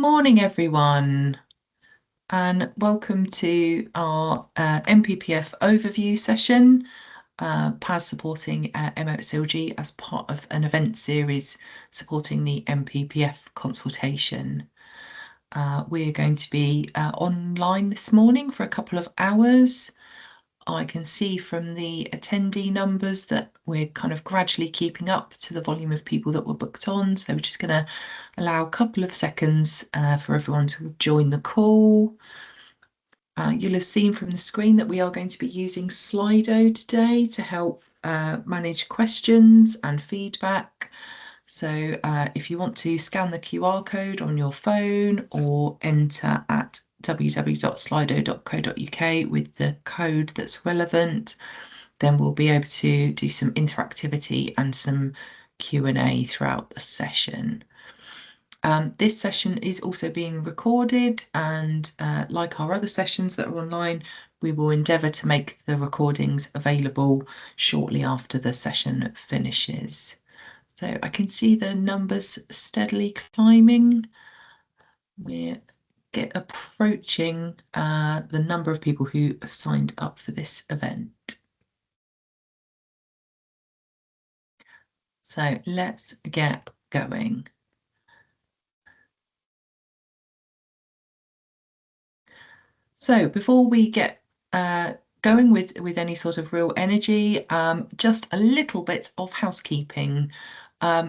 morning, everyone, and welcome to our NPPF overview session, PAS supporting MHCLG as part of an event series supporting the NPPF consultation. We're going to be online this morning for a couple of hours. I can see from the attendee numbers that we're kind of gradually keeping up to the volume of people that were booked on. So we're just going to allow a couple of seconds for everyone to join the call. You'll have seen from the screen that we are going to be using Slido today to help manage questions and feedback. So if you want to scan the QR code on your phone or enter at www.slido.co.uk with the code that's relevant, then we'll be able to do some interactivity and some Q&A throughout the session. This session is also being recorded, and like our other sessions that are online, we will endeavour to make the recordings available shortly after the session finishes. So I can see the numbers steadily climbing. We're approaching the number of people who have signed up for this event. So let's get going. So before we get going with any sort of real energy, just a little bit of housekeeping.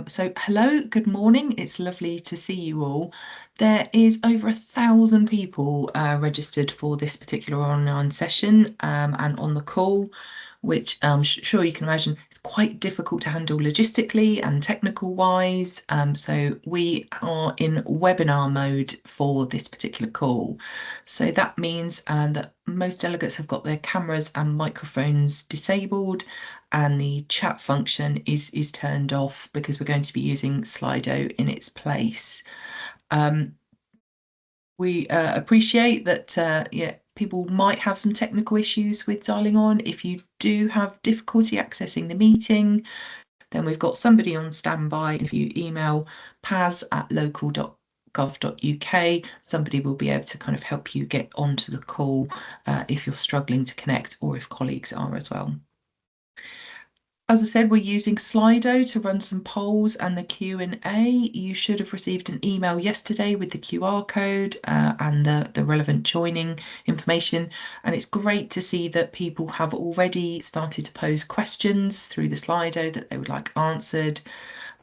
So hello, good morning. It's lovely to see you all. There is over 1,000 people registered for this particular online session and on the call, which I'm sure you can imagine is quite difficult to handle logistically and technical wise. So we are in webinar mode for this particular call. So that means that most delegates have got their cameras and microphones disabled, and the chat function is turned off because we're going to be using Slido in its place. We appreciate that people might have some technical issues with dialing on. If you do have difficulty accessing the meeting, then we've got somebody on standby. If you email paz@local.gov.uk, somebody will be able to kind of help you get onto the call if you're struggling to connect, or if colleagues are as well. As I said, we're using Slido to run some polls and the Q&A. You should have received an email yesterday with the QR code and the relevant joining information. And it's great to see that people have already started to pose questions through the Slido that they would like answered.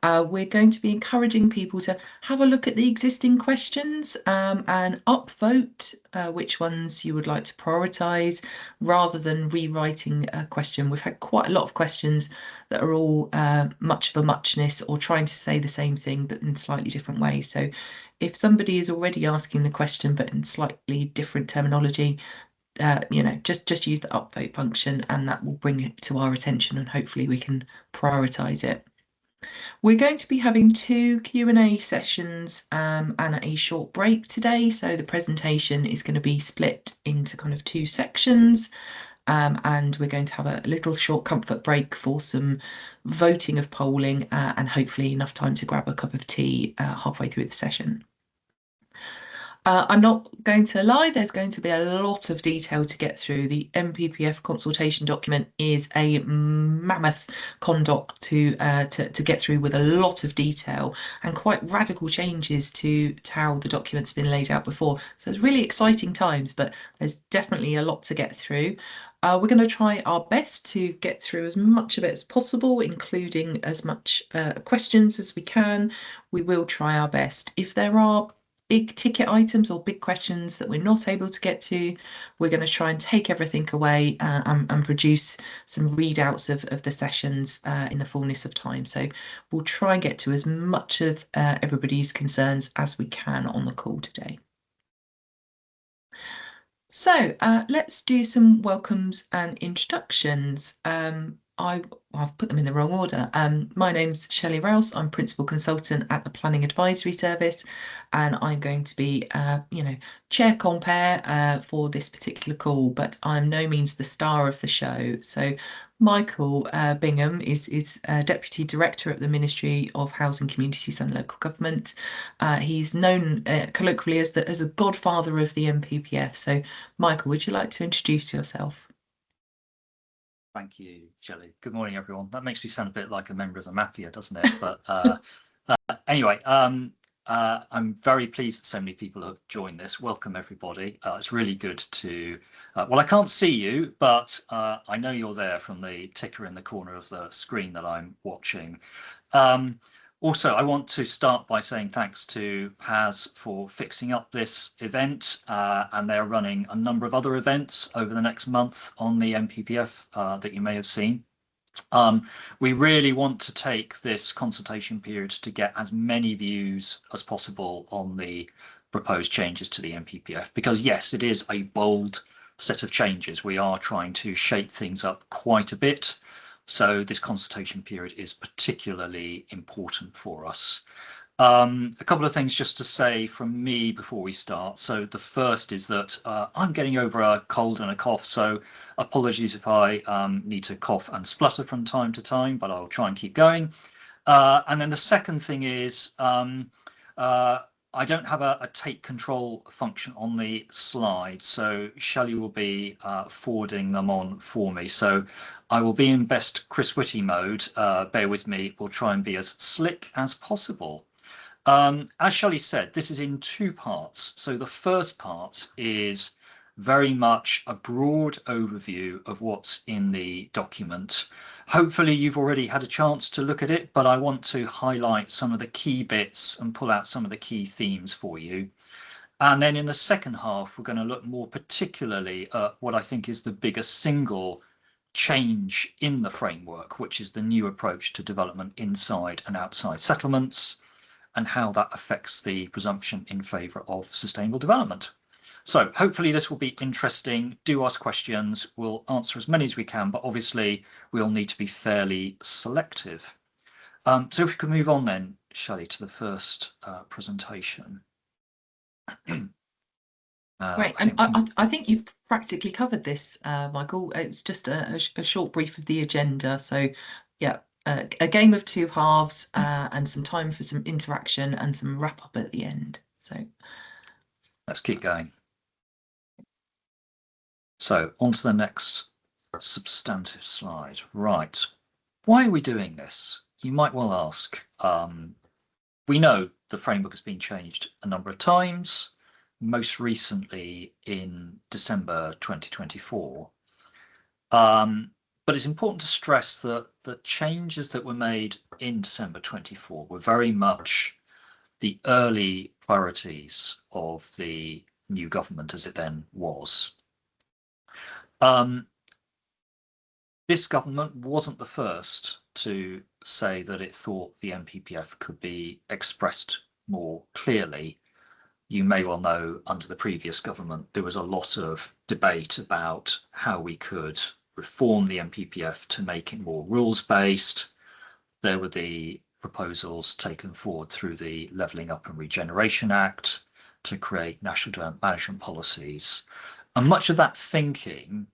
We're going to be encouraging people to have a look at the existing questions and upvote which ones you would like to prioritise rather than rewriting a question. We've had quite a lot of questions that are all much of a muchness or trying to say the same thing but in slightly different ways. So if somebody is already asking the question but in slightly different terminology, just use the upvote function and that will bring it to our attention and hopefully we can prioritise it. We're going to be having 2 Q&A sessions and a short break today. So the presentation is going to be split into kind of 2 sections. And we're going to have a little short comfort break for some voting of polling and hopefully enough time to grab a cup of tea halfway through the session. I'm not going to lie, there's going to be a lot of detail to get through. The NPPF consultation document is a mammoth condoc to get through with a lot of detail and quite radical changes to how the document's been laid out before. So it's really exciting times, but there's definitely a lot to get through. We're going to try our best to get through as much of it as possible, including as much questions as we can. We will try our best. If there are big ticket items or big questions that we're not able to get to, we're going to try and take everything away and produce some readouts of the sessions in the fullness of time. So we'll try and get to as much of everybody's concerns as we can on the call today. So let's do some welcomes and introductions. I've put them in the wrong order. My name's Shelley Rouse. I'm Principal Consultant at the Planning Advisory Service, and I'm going to be, chair compare for this particular call, but I'm no means the star of the show. So Michael Bingham is Deputy Director at the Ministry of Housing, Communities and Local Government. He's known colloquially as a godfather of the NPPF. So Michael, would you like to introduce yourself? Thank you, Shelley. Good morning, everyone. That makes me sound a bit like a member of the mafia, doesn't it? But anyway, I'm very pleased that so many people have joined this. Welcome, everybody. It's really good to, well, I can't see you, but I know you're there from the ticker in the corner of the screen that I'm watching. Also, I want to start by saying thanks to PAS for fixing up this event, and they're running a number of other events over the next month on the NPPF that you may have seen. We really want to take this consultation period to get as many views as possible on the proposed changes to the NPPF, because yes, it is a bold set of changes. We are trying to shake things up quite a bit. So this consultation period is particularly important for us. A couple of things just to say from me before we start. So the first is that I'm getting over a cold and a cough, so apologies if I need to cough and splutter from time to time, but I'll try and keep going. And then the second thing is I don't have a take control function on the slide, so Shelley will be forwarding them on for me. So I will be in best Chris Whitty mode. Bear with me. We'll try and be as slick as possible. As Shelley said, this is in two parts. So the first part is very much a broad overview of what's in the document. Hopefully you've already had a chance to look at it, but I want to highlight some of the key bits and pull out some of the key themes for you. And then in the second half, we're going to look more particularly at what I think is the biggest single change in the framework, which is the new approach to development inside and outside settlements, and how that affects the presumption in favour of sustainable development. So hopefully this will be interesting. Do ask questions. We'll answer as many as we can, but obviously we'll need to be fairly selective. So if we can move on then, Shelley, to the first presentation. Great, and I think you've practically covered this, Michael. It's just a short brief of the agenda. So yeah, a game of two halves and some time for some interaction and some wrap up at the end. So let's keep going. So on to the next substantive slide. Right. Why are we doing this? You might well ask. We know the framework has been changed a number of times, most recently in December 2024. But it's important to stress that the changes that were made in December 24 were very much the early priorities of the new government as it then was. This government wasn't the first to say that it thought the NPPF could be expressed more clearly. You may well know under the previous government there was a lot of debate about how we could reform the NPPF to make it more rules-based. There were the proposals taken forward through the Levelling Up and Regeneration Act to create national development management policies. And much of that thinking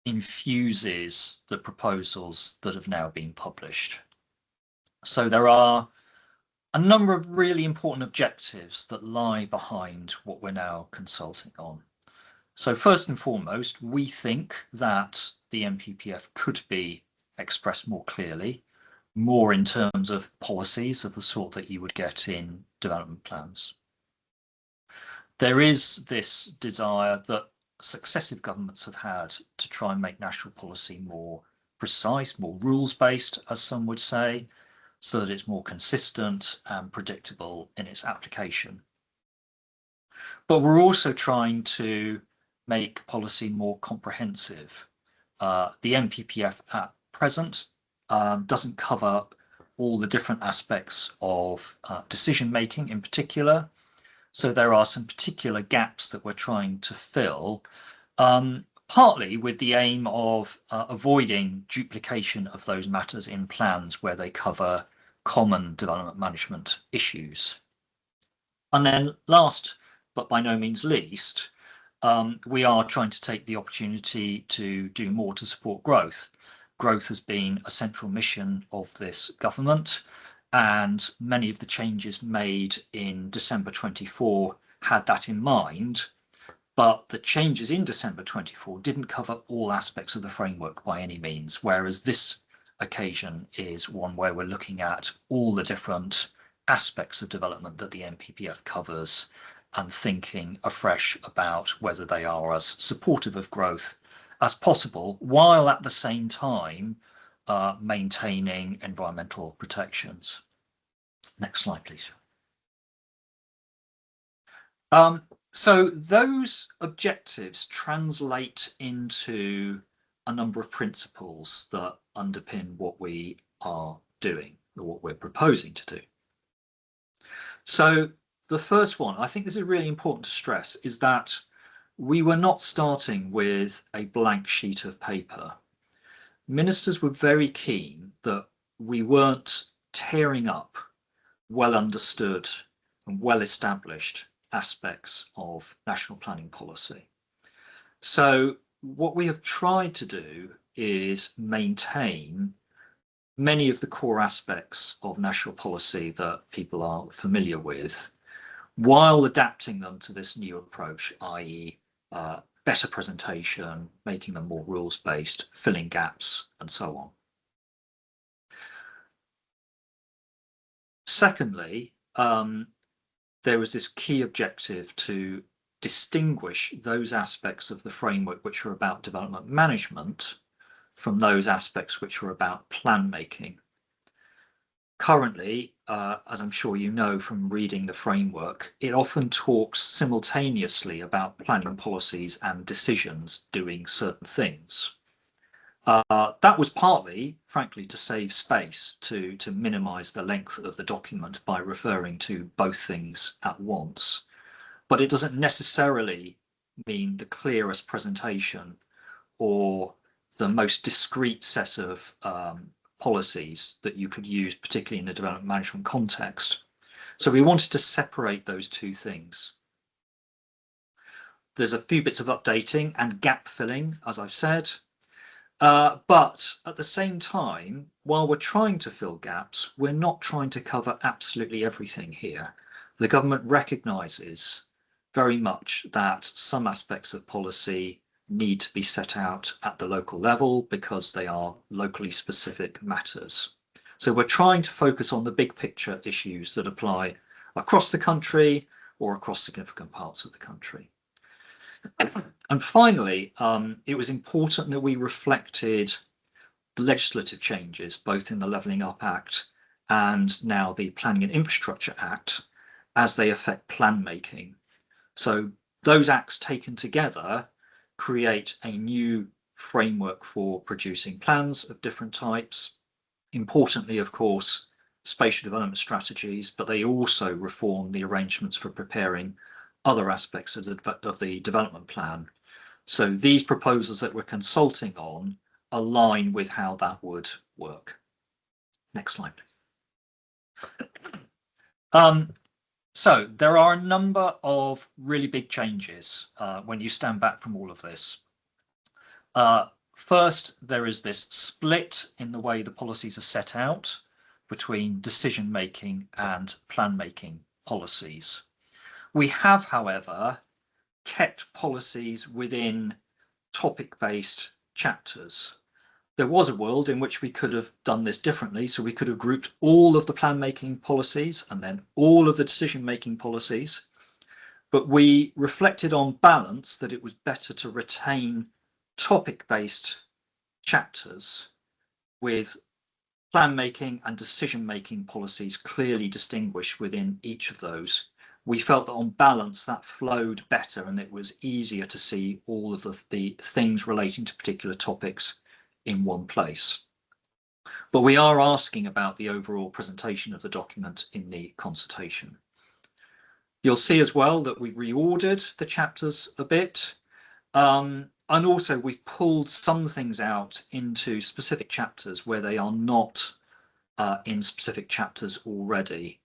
infuses the proposals that have now been published. So there are a number of really important objectives that lie behind what we're now consulting on. So first and foremost, we think that the NPPF could be expressed more clearly, more in terms of policies of the sort that you would get in development plans. There is this desire that successive governments have had to try and make national policy more precise, more rules-based, as some would say, so that it's more consistent and predictable in its application. But we're also trying to make policy more comprehensive. The NPPF at present doesn't cover all the different aspects of decision making in particular. So there are some particular gaps that we're trying to fill. partly with the aim of avoiding duplication of those matters in plans where they cover common development management issues. And then last, but by no means least, we are trying to take the opportunity to do more to support growth. Growth has been a central mission of this government, and many of the changes made in December 24 had that in mind. But the changes in December 24 didn't cover all aspects of the framework by any means, whereas this occasion is one where we're looking at all the different aspects of development that the NPPF covers and thinking afresh about whether they are as supportive of growth as possible, while at the same time maintaining environmental protections. Next slide, please. So those objectives translate into a number of principles that underpin what we are doing, or what we're proposing to do. So the first one, I think this is really important to stress, is that we were not starting with a blank sheet of paper. Ministers were very keen that we weren't tearing up well understood and well established aspects of national planning policy. So what we have tried to do is maintain many of the core aspects of national policy that people are familiar with, while adapting them to this new approach, i.e. better presentation, making them more rules-based, filling gaps, and so on. Secondly, there was this key objective to distinguish those aspects of the framework which are about development management from those aspects which are about plan making. Currently, as I'm sure you know from reading the framework, it often talks simultaneously about planning policies and decisions doing certain things. That was partly, frankly, to save space, to minimize the length of the document by referring to both things at once. But it doesn't necessarily mean the clearest presentation or the most discrete set of policies that you could use, particularly in a development management context. So we wanted to separate those two things. There's a few bits of updating and gap filling, as I've said. But at the same time, while we're trying to fill gaps, we're not trying to cover absolutely everything here. The government recognises very much that some aspects of policy need to be set out at the local level because they are locally specific matters. So we're trying to focus on the big picture issues that apply across the country or across significant parts of the country. And finally, it was important that we reflected the legislative changes, both in the Levelling Up Act and now the Planning and Infrastructure Act, as they affect plan making. So those acts taken together create a new framework for producing plans of different types. Importantly, of course, spatial development strategies, but they also reform the arrangements for preparing other aspects of the development plan. So these proposals that we're consulting on align with how that would work. Next slide, please. So there are a number of really big changes when you stand back from all of this. First, there is this split in the way the policies are set out between decision-making and plan-making policies. We have, however, kept policies within topic-based chapters. There was a world in which we could have done this differently, so we could have grouped all of the plan-making policies and then all of the decision-making policies, but we reflected on balance that it was better to retain topic-based chapters with plan-making and decision-making policies clearly distinguished within each of those. We felt that on balance that flowed better and it was easier to see all of the things relating to particular topics in one place. But we are asking about the overall presentation of the document in the consultation. You'll see as well that we've reordered the chapters a bit. And also we've pulled some things out into specific chapters where they are not in specific chapters already.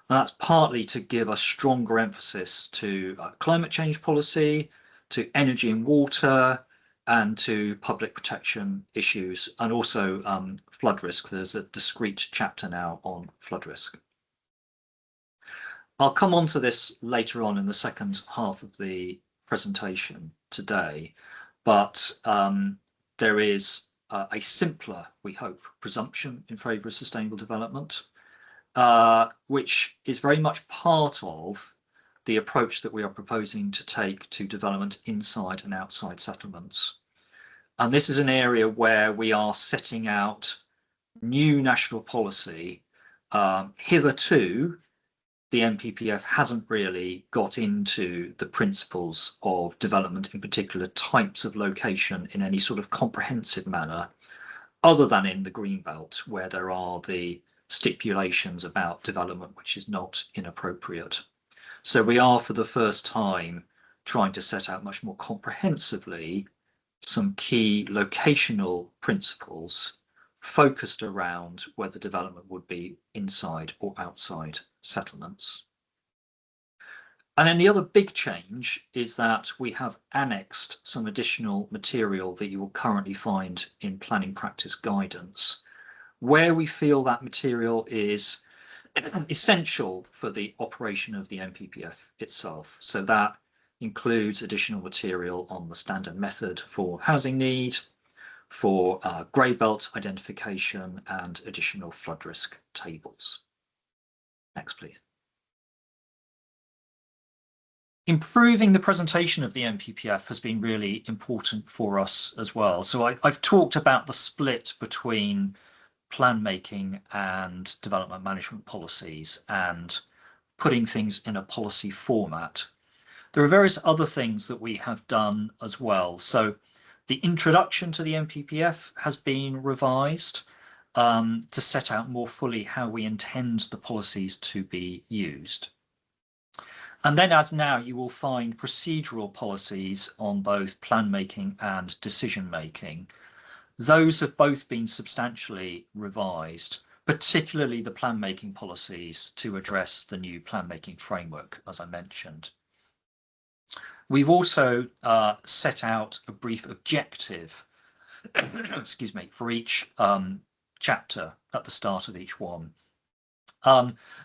And that's partly to give a stronger emphasis to climate change policy, to energy and water, and to public protection issues, and also flood risk. There's a discrete chapter now on flood risk. I'll come on to this later on in the second half of the presentation today, but there is a simpler, we hope, presumption in favour of sustainable development, which is very much part of the approach that we are proposing to take to development inside and outside settlements. And this is an area where we are setting out new national policy. Hitherto, the NPPF hasn't really got into the principles of development in particular types of location in any sort of comprehensive manner, other than in the Greenbelt, where there are the stipulations about development, which is not inappropriate. So we are, for the first time, trying to set out much more comprehensively some key locational principles focused around whether development would be inside or outside settlements. And then the other big change is that we have annexed some additional material that you will currently find in planning practice guidance, where we feel that material is essential for the operation of the NPPF itself. So that includes additional material on the standard method for housing need, for grey belt identification, and additional flood risk tables. Next, please. Improving the presentation of the NPPF has been really important for us as well. So I've talked about the split between plan making and development management policies and putting things in a policy format. There are various other things that we have done as well. So the introduction to the NPPF has been revised to set out more fully how we intend the policies to be used. And then, as now, you will find procedural policies on both plan making and decision making. Those have both been substantially revised, particularly the plan making policies to address the new plan making framework, as I mentioned. We've also set out a brief objective, excuse me, for each chapter at the start of each one.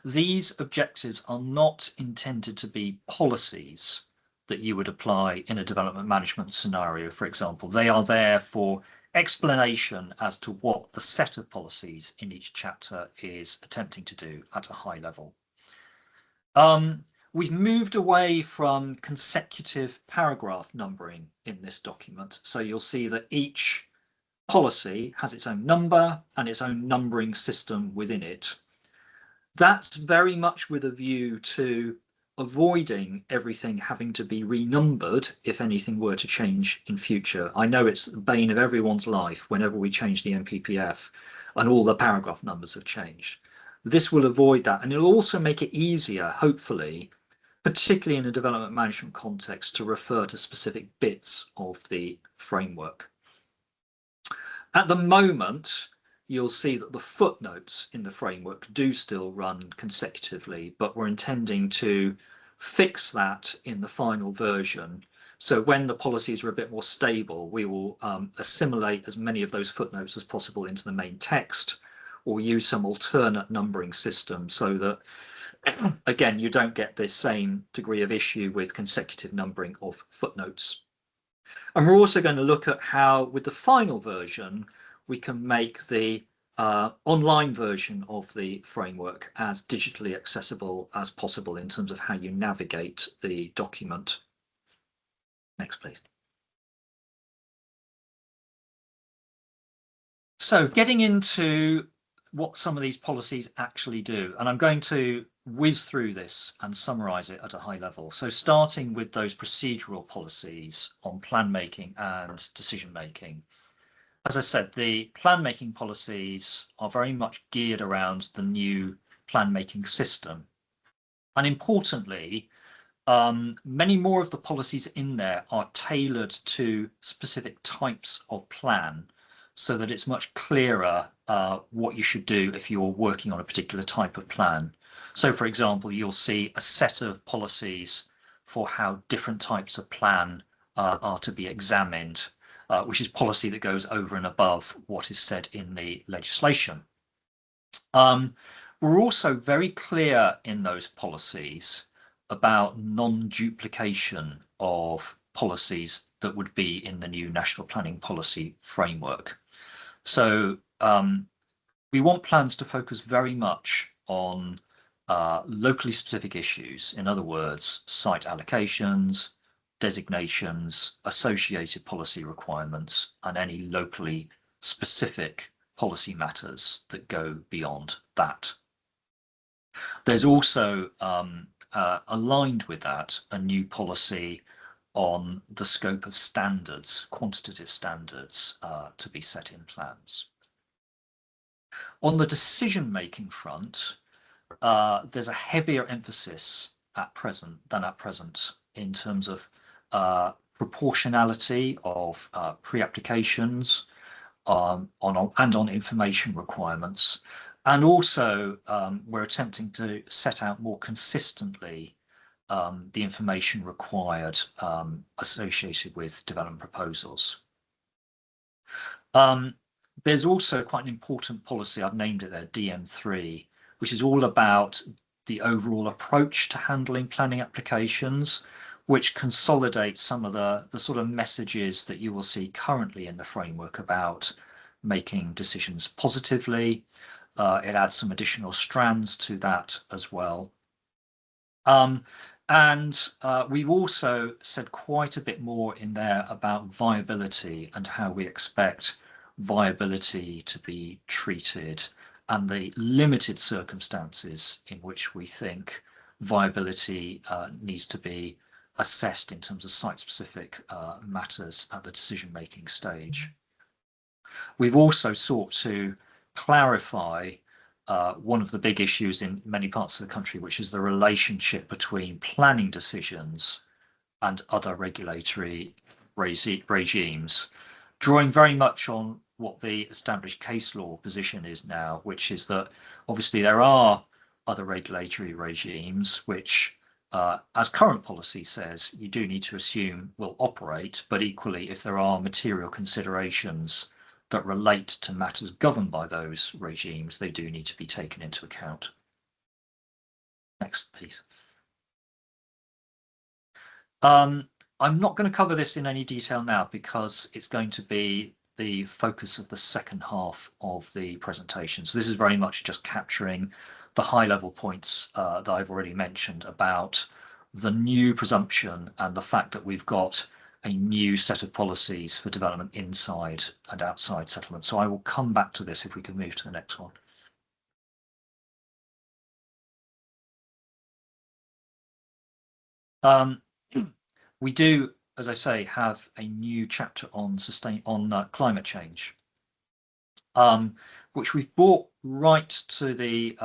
These objectives are not intended to be policies that you would apply in a development management scenario, for example. They are there for explanation as to what the set of policies in each chapter is attempting to do at a high level. We've moved away from consecutive paragraph numbering in this document. So you'll see that each policy has its own number and its own numbering system within it. That's very much with a view to avoiding everything having to be renumbered if anything were to change in future. I know it's the bane of everyone's life whenever we change the NPPF and all the paragraph numbers have changed. This will avoid that, and it'll also make it easier, hopefully, particularly in a development management context, to refer to specific bits of the framework. At the moment, you'll see that the footnotes in the framework do still run consecutively, but we're intending to fix that in the final version. So when the policies are a bit more stable, we will assimilate as many of those footnotes as possible into the main text, or use some alternate numbering system so that, again, you don't get the same degree of issue with consecutive numbering of footnotes. And we're also going to look at how, with the final version, we can make the online version of the framework as digitally accessible as possible in terms of how you navigate the document. Next, please. So getting into what some of these policies actually do, and I'm going to whiz through this and summarize it at a high level. So starting with those procedural policies on plan making and decision making. As I said, the plan making policies are very much geared around the new plan making system. And importantly, Many more of the policies in there are tailored to specific types of plan, so that it's much clearer what you should do if you're working on a particular type of plan. So, for example, you'll see a set of policies for how different types of plan are to be examined, which is policy that goes over and above what is said in the legislation. We're also very clear in those policies about non-duplication of policies that would be in the new National Planning Policy Framework. So we want plans to focus very much on locally specific issues. In other words, site allocations, designations, associated policy requirements, and any locally specific policy matters that go beyond that. There's also, aligned with that, a new policy on the scope of standards, quantitative standards, to be set in plans. On the decision-making front, there's a heavier emphasis at present in terms of proportionality of pre-applications on information requirements. And also, we're attempting to set out more consistently the information required associated with development proposals. There's also quite an important policy, I've named it there, DM3, which is all about the overall approach to handling planning applications, which consolidates some of the sort of messages that you will see currently in the framework about making decisions positively. It adds some additional strands to that as well. We've also said quite a bit more in there about viability and how we expect viability to be treated, and the limited circumstances in which we think viability needs to be assessed in terms of site-specific matters at the decision-making stage. We've also sought to clarify one of the big issues in many parts of the country, which is the relationship between planning decisions and other regulatory regimes, drawing very much on what the established case law position is now, which is that obviously there are other regulatory regimes which, as current policy says, you do need to assume will operate, but equally, if there are material considerations that relate to matters governed by those regimes, they do need to be taken into account. Next, please. I'm not going to cover this in any detail now because it's going to be the focus of the second half of the presentation. So this is very much just capturing the high-level points that I've already mentioned about the new presumption and the fact that we've got a new set of policies for development inside and outside settlement. So I will come back to this if we can move to the next one. We do, as I say, have a new chapter on climate change, which we've brought right to the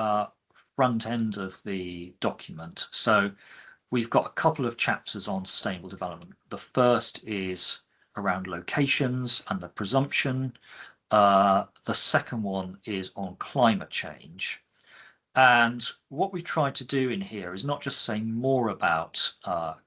front end of the document. So we've got a couple of chapters on sustainable development. The first is around locations and the presumption. The second one is on climate change. And what we've tried to do in here is not just say more about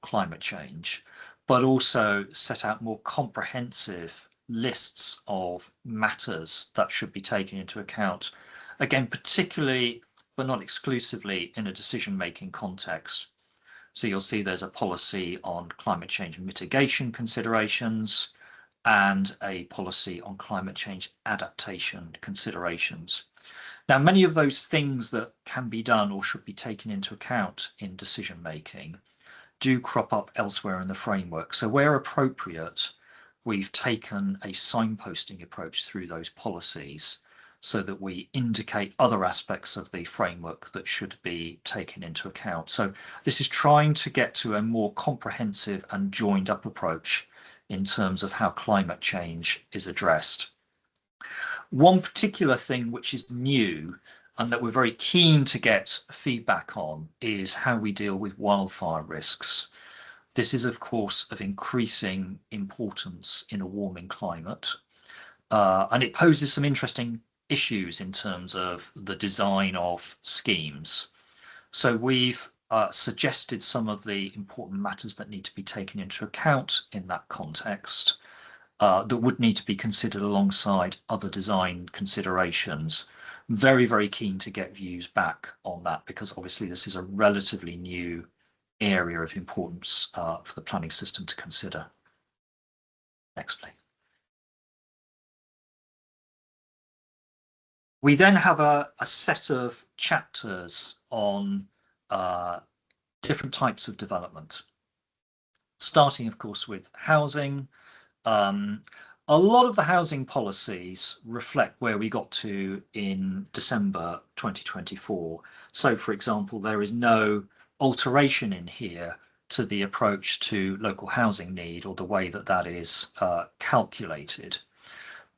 climate change, but also set out more comprehensive lists of matters that should be taken into account. Again, particularly, but not exclusively, in a decision-making context. So you'll see there's a policy on climate change mitigation considerations and a policy on climate change adaptation considerations. Now, many of those things that can be done or should be taken into account in decision making do crop up elsewhere in the framework. So where appropriate, we've taken a signposting approach through those policies so that we indicate other aspects of the framework that should be taken into account. So this is trying to get to a more comprehensive and joined up approach in terms of how climate change is addressed. One particular thing which is new and that we're very keen to get feedback on is how we deal with wildfire risks. This is, of course, of increasing importance in a warming climate, and it poses some interesting issues in terms of the design of schemes. So we've suggested some of the important matters that need to be taken into account in that context, that would need to be considered alongside other design considerations. Very, very keen to get views back on that, because obviously this is a relatively new area of importance for the planning system to consider. Next, please. We then have a set of chapters on different types of development, starting, of course, with housing. A lot of the housing policies reflect where we got to in December 2024. So, for example, there is no alteration in here to the approach to local housing need or the way that that is calculated.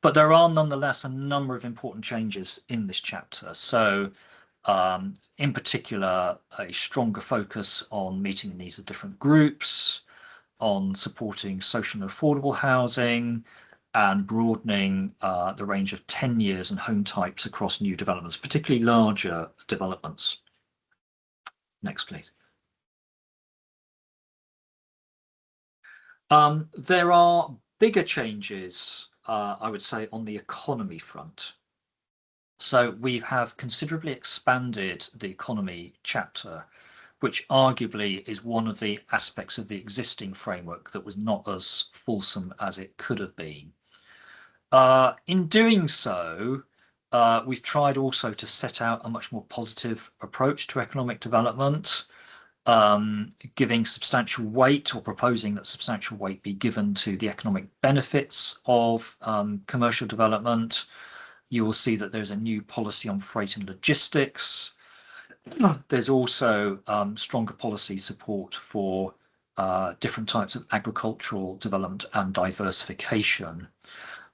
But there are nonetheless a number of important changes in this chapter. So in particular, a stronger focus on meeting the needs of different groups, on supporting social and affordable housing, and broadening the range of tenures and home types across new developments, particularly larger developments. Next, please. There are bigger changes, I would say, on the economy front. So we have considerably expanded the economy chapter, which arguably is one of the aspects of the existing framework that was not as fulsome as it could have been. In doing so, we've tried also to set out a much more positive approach to economic development, giving substantial weight, or proposing that substantial weight be given to the economic benefits of commercial development. You will see that there's a new policy on freight and logistics. There's also stronger policy support for different types of agricultural development and diversification.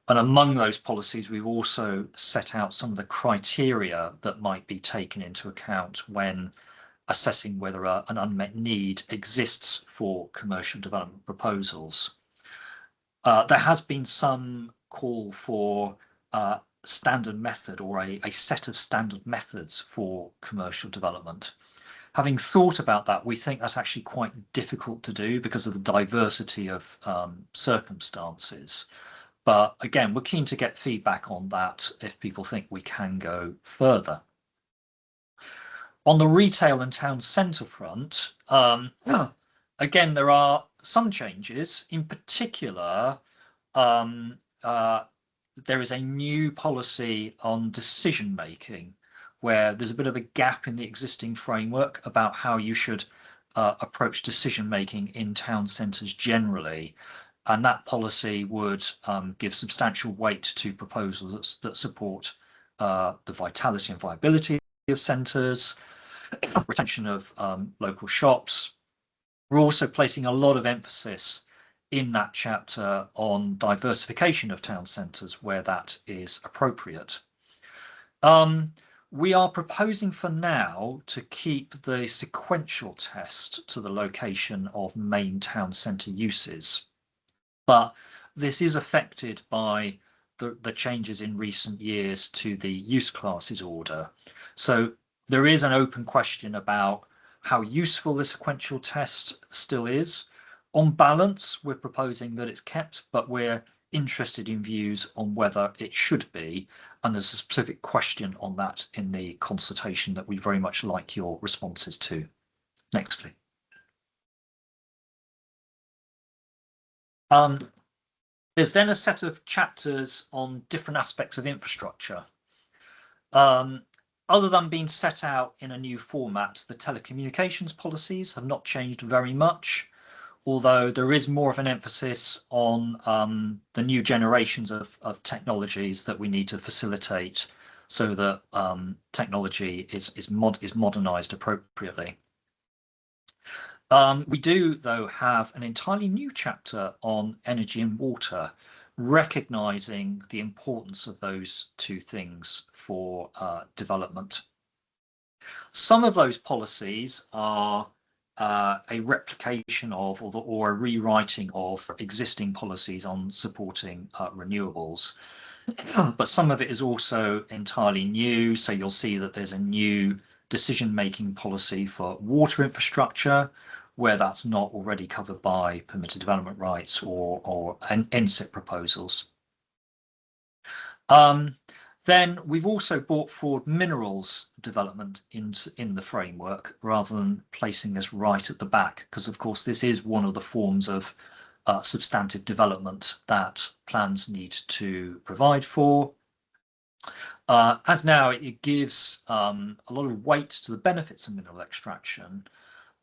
And among those policies, we've also set out some of the criteria that might be taken into account when assessing whether an unmet need exists for commercial development proposals. There has been some call for standard method, or a set of standard methods for commercial development. Having thought about that, we think that's actually quite difficult to do because of the diversity of circumstances. But again, we're keen to get feedback on that if people think we can go further. On the retail and town centre front, again, there are some changes. In particular, there is a new policy on decision making, where there's a bit of a gap in the existing framework about how you should approach decision making in town centres generally. And that policy would give substantial weight to proposals that support the vitality and viability of centres, retention of local shops. We're also placing a lot of emphasis in that chapter on diversification of town centres where that is appropriate. We are proposing for now to keep the sequential test to the location of main town centre uses. But this is affected by the changes in recent years to the use classes order. So there is an open question about how useful the sequential test still is. On balance, we're proposing that it's kept, but we're interested in views on whether it should be. And there's a specific question on that in the consultation that we very much like your responses to. Next, please. There's then a set of chapters on different aspects of infrastructure. Other than being set out in a new format, the telecommunications policies have not changed very much, although there is more of an emphasis on the new generations of technologies that we need to facilitate so that technology is modernized appropriately. We do, though, have an entirely new chapter on energy and water, recognizing the importance of those two things for development Some of those policies are a replication of or a rewriting of existing policies on supporting renewables. But some of it is also entirely new. So you'll see that there's a new decision-making policy for water infrastructure, where that's not already covered by permitted development rights or NSIP proposals. Then we've also brought forward minerals development in the framework, rather than placing this right at the back, because of course this is one of the forms of substantive development that plans need to provide for. As now, it gives a lot of weight to the benefits of mineral extraction,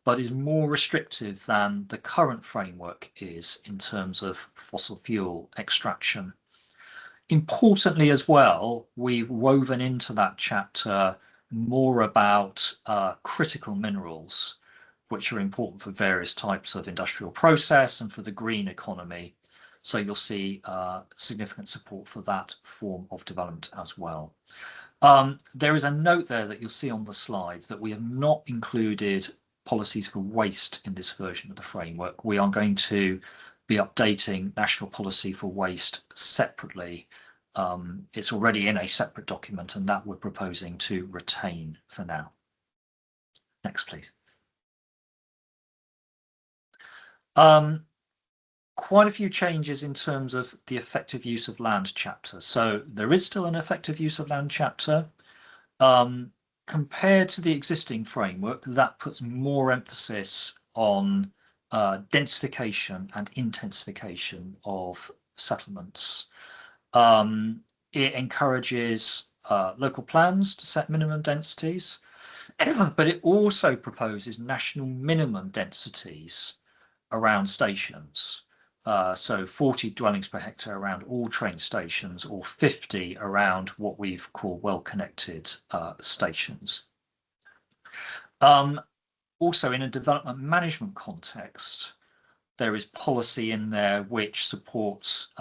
but is more restrictive than the current framework is in terms of fossil fuel extraction. Importantly as well, we've woven into that chapter more about critical minerals, which are important for various types of industrial process and for the green economy. So you'll see significant support for that form of development as well. There is a note there that you'll see on the slide that we have not included policies for waste in this version of the framework. We are going to be updating national policy for waste separately. It's already in a separate document, and that we're proposing to retain for now. Next, please. Quite a few changes in terms of the effective use of land chapter. So there is still an effective use of land chapter. Compared to the existing framework, that puts more emphasis on densification and intensification of settlements. It encourages local plans to set minimum densities, but it also proposes national minimum densities around stations. So 40 dwellings per hectare around all train stations, or 50 around what we've called well-connected stations. Also, in a development management context, there is policy in there which supports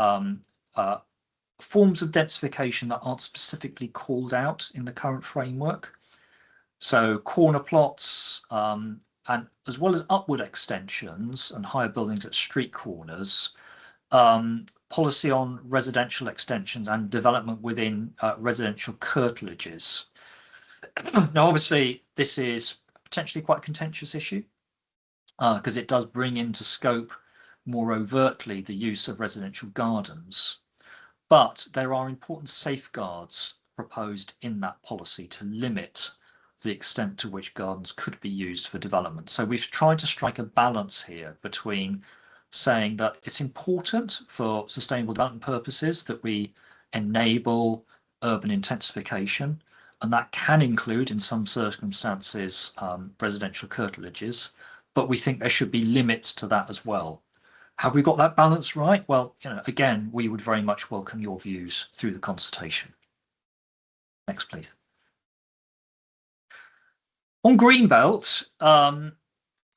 forms of densification that aren't specifically called out in the current framework. So corner plots, and as well as upward extensions and higher buildings at street corners, policy on residential extensions and development within residential curtilages. Now, obviously, this is potentially quite a contentious issue because it does bring into scope more overtly the use of residential gardens. But there are important safeguards proposed in that policy to limit the extent to which gardens could be used for development. So we've tried to strike a balance here between saying that it's important for sustainable development purposes that we enable urban intensification, and that can include, in some circumstances, residential curtilages, but we think there should be limits to that as well. Have we got that balance right? Well, again, we would very much welcome your views through the consultation. Next, please. On Greenbelt,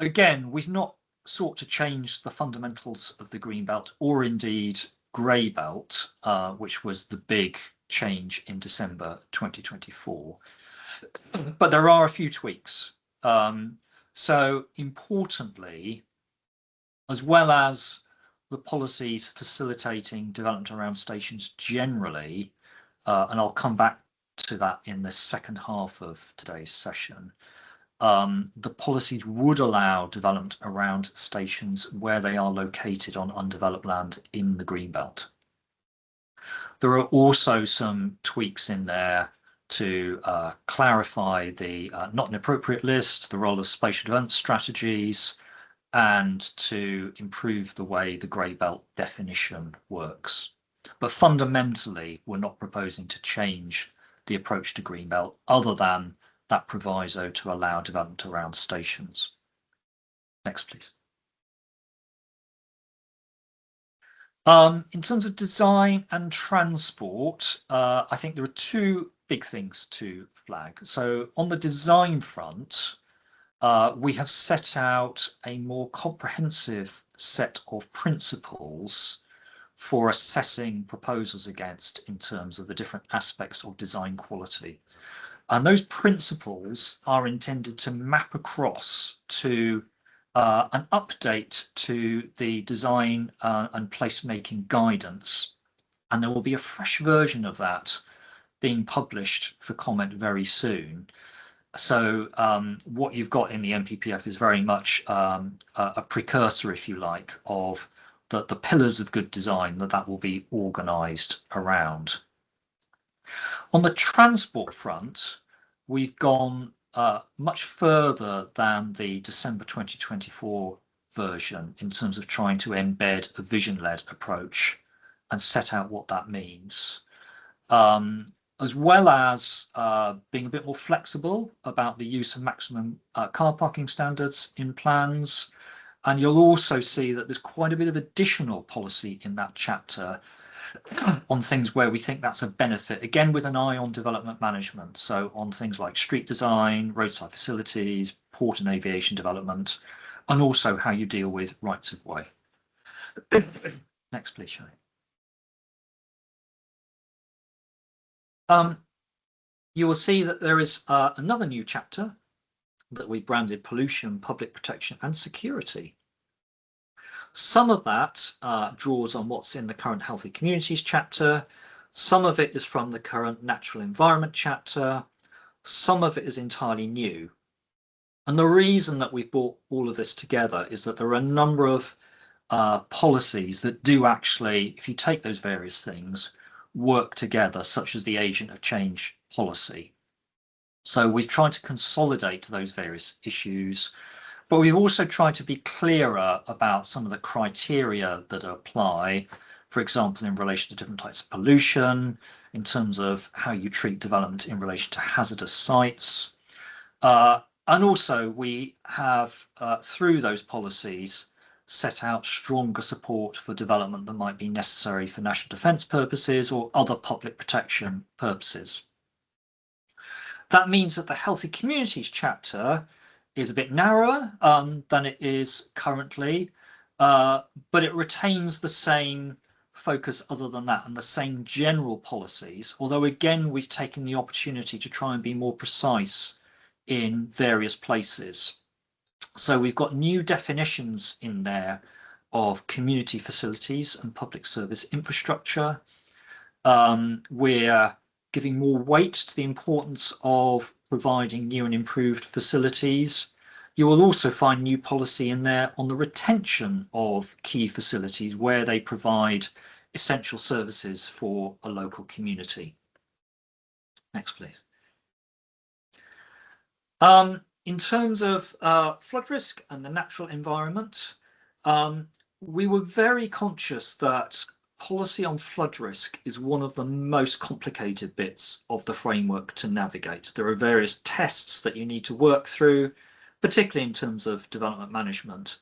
again, we've not sought to change the fundamentals of the Greenbelt, or indeed Grey Belt, which was the big change in December 2024. But there are a few tweaks. So importantly, as well as the policies facilitating development around stations generally, and I'll come back to that in the second half of today's session, the policies would allow development around stations where they are located on undeveloped land in the Greenbelt. There are also some tweaks in there to clarify the not inappropriate list, the role of spatial development strategies, and to improve the way the Grey Belt definition works. But fundamentally, we're not proposing to change the approach to Greenbelt other than that proviso to allow development around stations. Next, please. In terms of design and transport, I think there are two big things to flag. So on the design front, we have set out a more comprehensive set of principles for assessing proposals against in terms of the different aspects of design quality. And those principles are intended to map across to an update to the design and placemaking guidance. And there will be a fresh version of that being published for comment very soon. So what you've got in the NPPF is very much a precursor, if you like, of the pillars of good design that will be organised around. On the transport front, we've gone much further than the December 2024 version in terms of trying to embed a vision-led approach and set out what that means. As well as being a bit more flexible about the use of maximum car parking standards in plans. And you'll also see that there's quite a bit of additional policy in that chapter on things where we think that's a benefit, again, with an eye on development management. So on things like street design, roadside facilities, port and aviation development, and also how you deal with rights of way. Next, please, Shelley. You will see that there is another new chapter that we branded Pollution, Public Protection and Security. Some of that draws on what's in the current Healthy Communities chapter. Some of it is from the current Natural Environment chapter. Some of it is entirely new. And the reason that we've brought all of this together is that there are a number of policies that do actually, if you take those various things, work together, such as the agent of change policy. So we've tried to consolidate those various issues, but we've also tried to be clearer about some of the criteria that apply, for example, in relation to different types of pollution, in terms of how you treat development in relation to hazardous sites. And also we have, through those policies, set out stronger support for development that might be necessary for national defence purposes or other public protection purposes. That means that the Healthy Communities chapter is a bit narrower than it is currently, but it retains the same focus other than that and the same general policies, although again we've taken the opportunity to try and be more precise in various places. So we've got new definitions in there of community facilities and public service infrastructure. We're giving more weight to the importance of providing new and improved facilities. You will also find new policy in there on the retention of key facilities where they provide essential services for a local community. Next, please. In terms of flood risk and the natural environment, we were very conscious that policy on flood risk is one of the most complicated bits of the framework to navigate. There are various tests that you need to work through, particularly in terms of development management.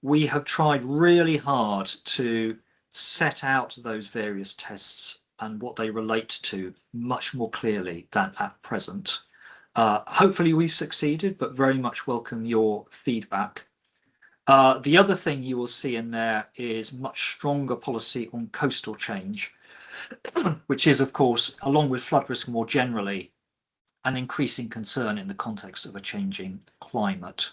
We have tried really hard to set out those various tests and what they relate to much more clearly than at present. Hopefully we've succeeded, but very much welcome your feedback. The other thing you will see in there is much stronger policy on coastal change, which is, of course, along with flood risk more generally, an increasing concern in the context of a changing climate.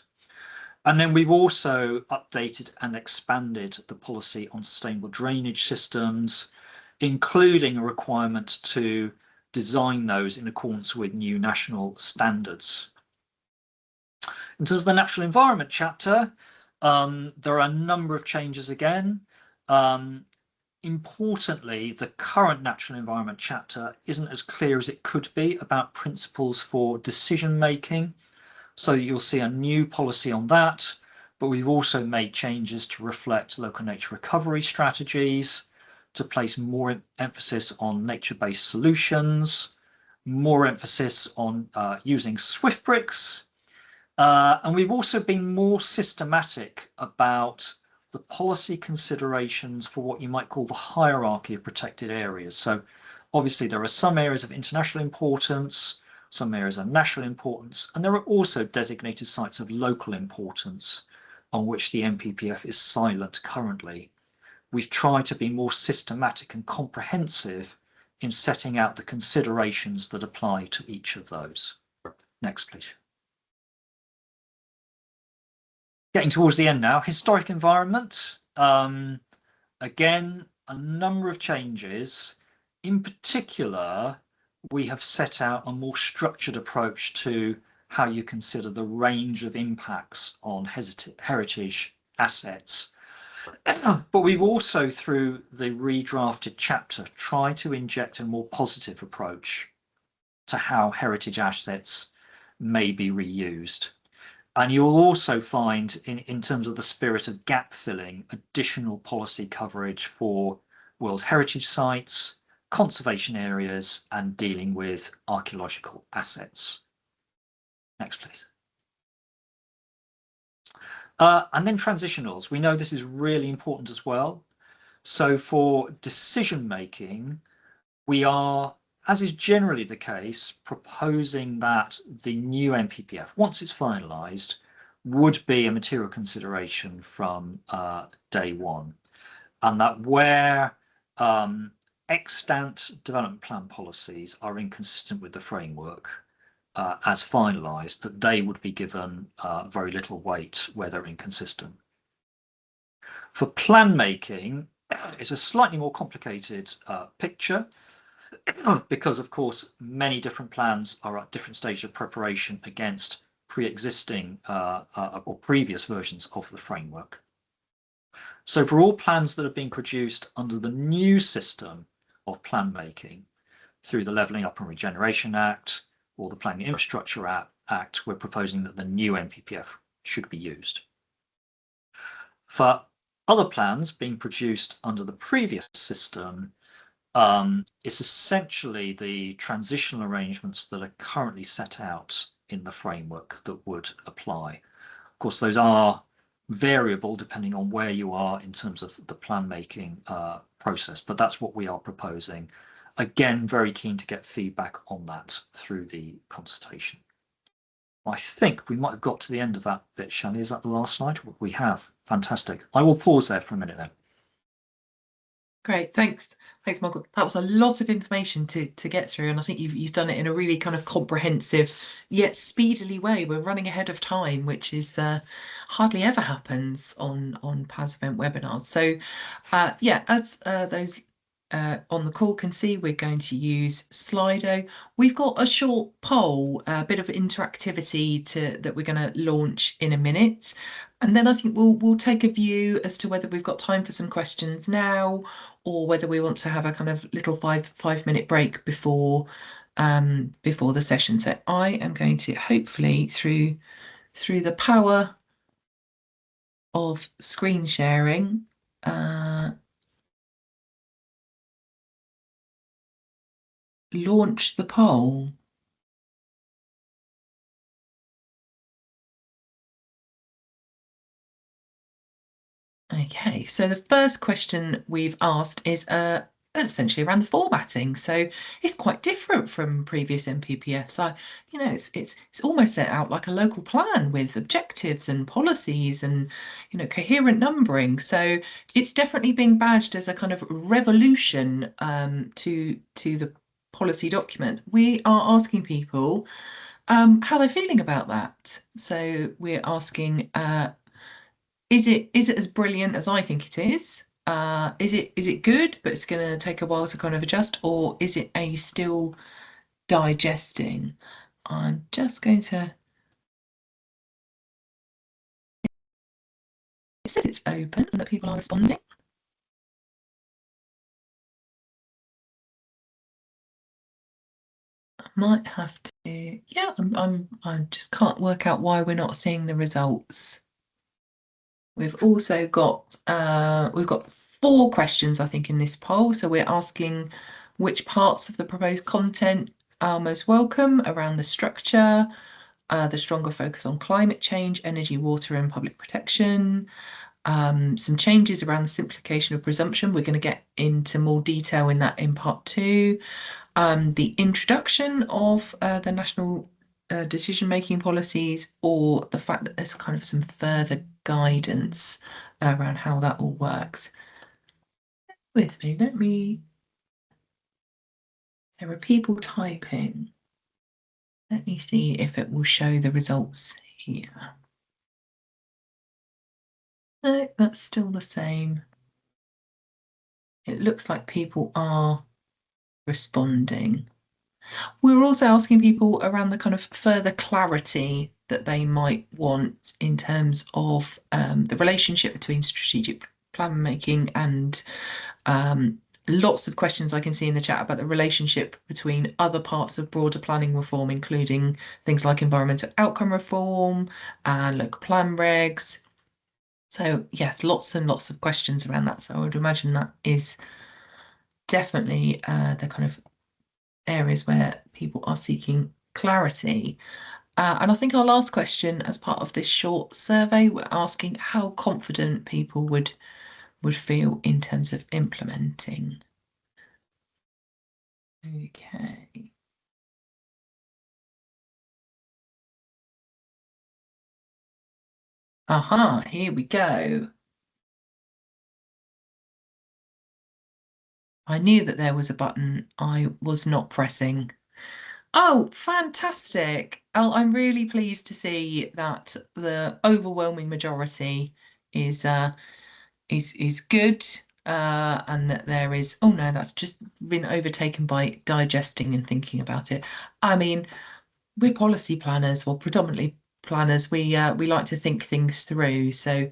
And then we've also updated and expanded the policy on sustainable drainage systems, including a requirement to design those in accordance with new national standards. In terms of the natural environment chapter, there are a number of changes again. Importantly, the current natural environment chapter isn't as clear as it could be about principles for decision making. So you'll see a new policy on that, but we've also made changes to reflect local nature recovery strategies, to place more emphasis on nature-based solutions, more emphasis on using Swift bricks. And we've also been more systematic about the policy considerations for what you might call the hierarchy of protected areas. So obviously there are some areas of international importance, some areas of national importance, and there are also designated sites of local importance on which the NPPF is silent currently. We've tried to be more systematic and comprehensive in setting out the considerations that apply to each of those. Next, please. Getting towards the end now, historic environment. Again, a number of changes. In particular, we have set out a more structured approach to how you consider the range of impacts on heritage assets. But we've also, through the redrafted chapter, tried to inject a more positive approach to how heritage assets may be reused. And you'll also find, in terms of the spirit of gap filling, additional policy coverage for World Heritage Sites, conservation areas, and dealing with archaeological assets. Next, please. And then transitionals. We know this is really important as well. So for decision making, we are, as is generally the case, proposing that the new NPPF, once it's finalised, would be a material consideration from day one. And that where extant development plan policies are inconsistent with the framework, as finalised, that they would be given very little weight where they're inconsistent. For plan making, it's a slightly more complicated picture because, of course, many different plans are at different stages of preparation against pre-existing or previous versions of the framework. So for all plans that are being produced under the new system of plan making through the Levelling Up and Regeneration Act, or the Planning Infrastructure Act, we're proposing that the new NPPF should be used. For other plans being produced under the previous system, it's essentially the transitional arrangements that are currently set out in the framework that would apply. Of course, those are variable depending on where you are in terms of the plan making process, but that's what we are proposing. Again, very keen to get feedback on that through the consultation. I think we might have got to the end of that bit, Shelley. Is that the last slide? We have. Fantastic. I will pause there for a minute then. Great, thanks. Thanks, Michael. That was a lot of information to get through, and I think you've done it in a really kind of comprehensive yet speedily way. We're running ahead of time, which is hardly ever happens on PAS event webinars. So yeah, as those on the call can see, we're going to use Slido. We've got a short poll, a bit of interactivity that we're going to launch in a minute. And then I think we'll take a view as to whether we've got time for some questions now, or whether we want to have a kind of little five-minute break before the session. So I am going to hopefully through the power of screen sharing, launch the poll. Okay, so the first question we've asked is essentially around the formatting. So it's quite different from previous NPPFs. You know, it's almost set out like a local plan with objectives and policies and, you know, coherent numbering. So it's definitely being badged as a kind of revolution to the policy document. We are asking people how they're feeling about that. So we're asking, is it as brilliant as I think it is? Is it good, but it's going to take a while to kind of adjust, or is it still digesting? I'm just going to. It says it's open and that people are responding. I might have to. Yeah, I just can't work out why we're not seeing the results. We've also got 4 questions, I think, in this poll. So we're asking which parts of the proposed content are most welcome around the structure, the stronger focus on climate change, energy, water, and public protection. Some changes around the simplification of presumption. We're going to get into more detail in that in part 2. The introduction of the national decision-making policies, or the fact that there's kind of some further guidance around how that all works. With me, let me There are people typing. Let me see if it will show the results here. No, that's still the same. It looks like people are responding. We're also asking people around the kind of further clarity that they might want in terms of the relationship between strategic plan making and lots of questions I can see in the chat about the relationship between other parts of broader planning reform, including things like environmental outcome reform and local plan regs. So yes, lots and lots of questions around that. So I would imagine that is definitely the kind of areas where people are seeking clarity. And I think our last question as part of this short survey, we're asking how confident people would feel in terms of implementing. Okay. Aha, here we go. I knew that there was a button I was not pressing. Oh, fantastic. Oh, I'm really pleased to see that the overwhelming majority is good, and that there is, oh no, that's just been overtaken by digesting and thinking about it. I mean, we're policy planners, well, predominantly planners. We like to think things through. So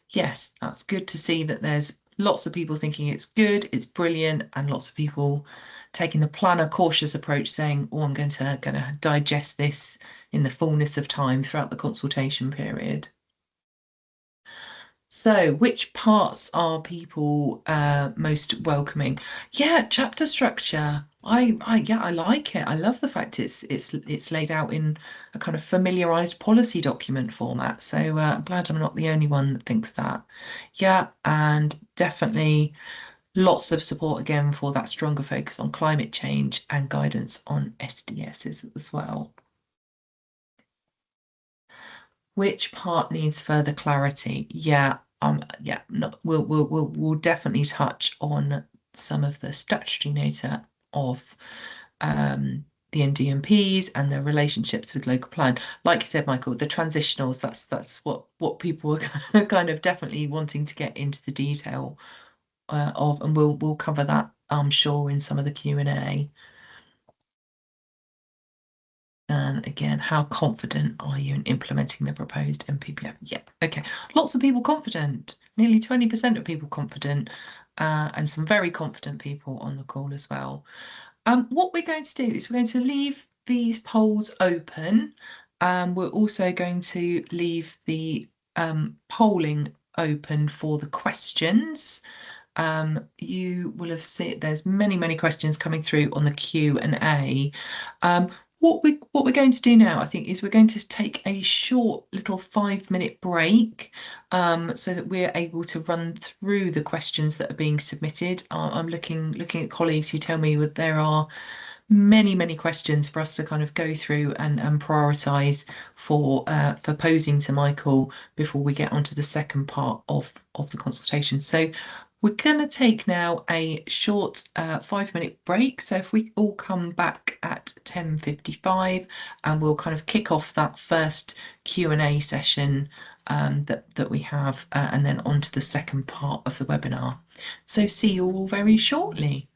yes, that's good to see that there's lots of people thinking it's good, it's brilliant, and lots of people taking the planner cautious approach, saying, oh, I'm going to digest this in the fullness of time throughout the consultation period. So, which parts are people most welcoming? Yeah, chapter structure. I like it. I love the fact it's laid out in a kind of familiarized policy document format. So I'm glad I'm not the only one that thinks that. Yeah, and definitely lots of support again for that stronger focus on climate change and guidance on SDSs as well. Which part needs further clarity? Yeah, we'll definitely touch on some of the statutory data of the NDMPs and their relationships with local plan. Like you said, Michael, the transitionals, that's what people are kind of definitely wanting to get into the detail of, and we'll cover that, I'm sure, in some of the Q&A. And again, how confident are you in implementing the proposed NPPF? Yeah, okay. Lots of people confident, nearly 20% of people confident, and some very confident people on the call as well. What we're going to do is we're going to leave these polls open. We're also going to leave the polling open for the questions. You will have seen there's many questions coming through on the Q&A. What we're going to do now, I think, is we're going to take a short little 5-minute break, so that we're able to run through the questions that are being submitted. I'm looking at colleagues who tell me that there are many questions for us to kind of go through and prioritise for posing to Michael before we get onto the second part of the consultation. So we're going to take now a short 5-minute break. So if we all come back at 10:55, and we'll kind of kick off that first Q&A session that we have, and then on to the second part of the webinar. So see you all very shortly.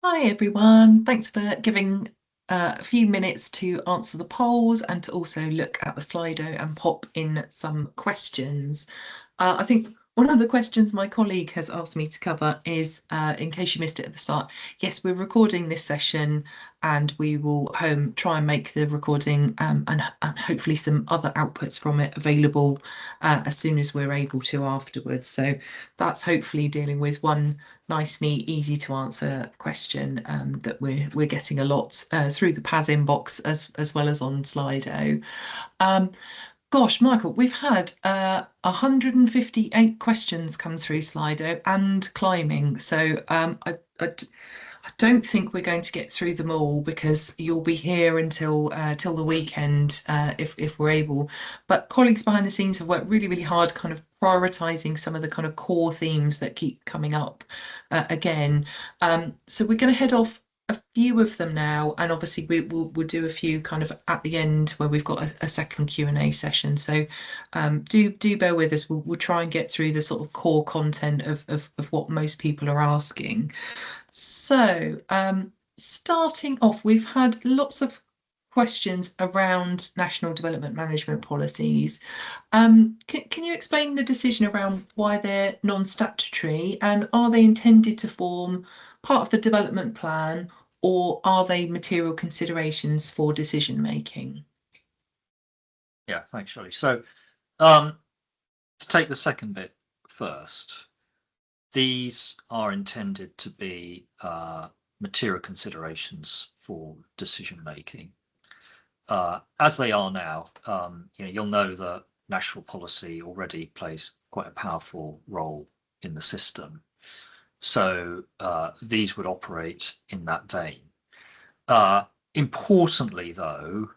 Hi everyone, thanks for giving a few minutes to answer the polls and to also look at the Slido and pop in some questions. I think one of the questions my colleague has asked me to cover is, in case you missed it at the start, yes, we're recording this session and we will try and make the recording and hopefully some other outputs from it available as soon as we're able to afterwards. So that's hopefully dealing with one nice, neat, easy to answer question that we're getting a lot through the PAS inbox as well as on Slido. Gosh, Michael, we've had 158 questions come through Slido and climbing. So I don't think we're going to get through them all because you'll be here until till the weekend if we're able. But colleagues behind the scenes have worked really, really hard, kind of prioritizing some of the kind of core themes that keep coming up again. So we're going to head off a few of them now, and obviously we'll do a few kind of at the end where we've got a second Q&A session. So do bear with us. We'll try and get through the sort of core content of what most people are asking. So starting off, we've had lots of questions around national development management policies. Can you explain the decision around why they're non-statutory, and are they intended to form part of the development plan, or are they material considerations for decision making? Yeah, thanks, Shelley. So to take the second bit first, these are intended to be material considerations for decision making. As they are now, you'll know that national policy already plays quite a powerful role in the system. So these would operate in that vein. Importantly, though,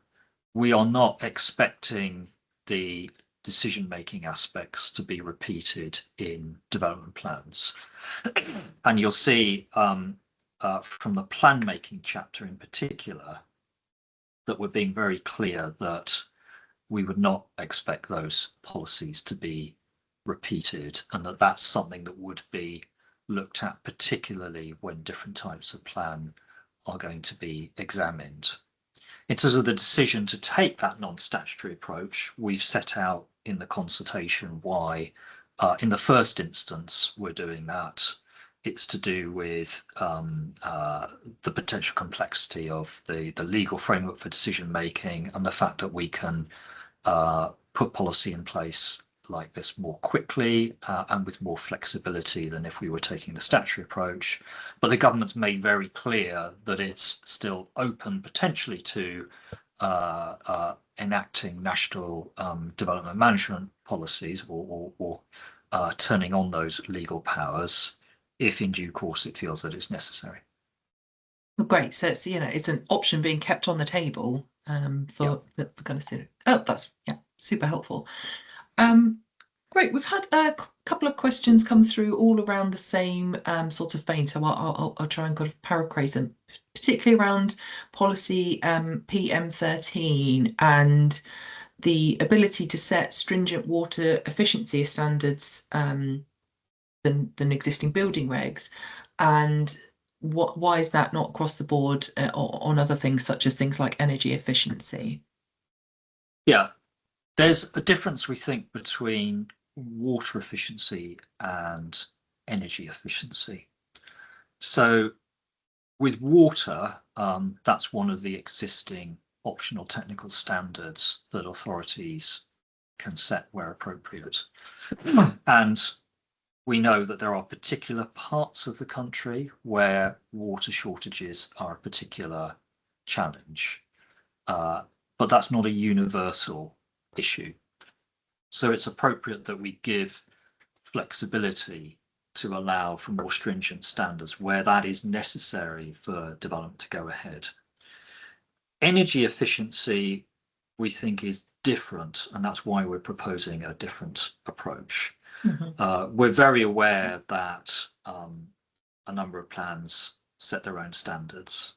we are not expecting the decision-making aspects to be repeated in development plans. And you'll see from the plan-making chapter in particular that we're being very clear that we would not expect those policies to be repeated, and that that's something that would be looked at, particularly when different types of plan are going to be examined. In terms of the decision to take that non-statutory approach, we've set out in the consultation why, in the first instance, we're doing that. It's to do with the potential complexity of the legal framework for decision making, and the fact that we can put policy in place like this more quickly and with more flexibility than if we were taking the statutory approach. But the government's made very clear that it's still open potentially to enacting national development management policies or turning on those legal powers if in due course it feels that it's necessary. Well, great. So it's an option being kept on the table for the kind of. Oh, that's super helpful. Great. We've had a couple of questions come through all around the same sort of vein, so I'll try and kind of paraphrase them, particularly around policy PM13 and the ability to set stringent water efficiency standards than existing building regs, and why is that not across the board on other things such as things like energy efficiency? Yeah, there's a difference, we think, between water efficiency and energy efficiency. So with water, that's one of the existing optional technical standards that authorities can set where appropriate. And we know that there are particular parts of the country where water shortages are a particular challenge, but that's not a universal issue. So it's appropriate that we give flexibility to allow for more stringent standards where that is necessary for development to go ahead. Energy efficiency, we think, is different, and that's why we're proposing a different approach. We're very aware that a number of plans set their own standards,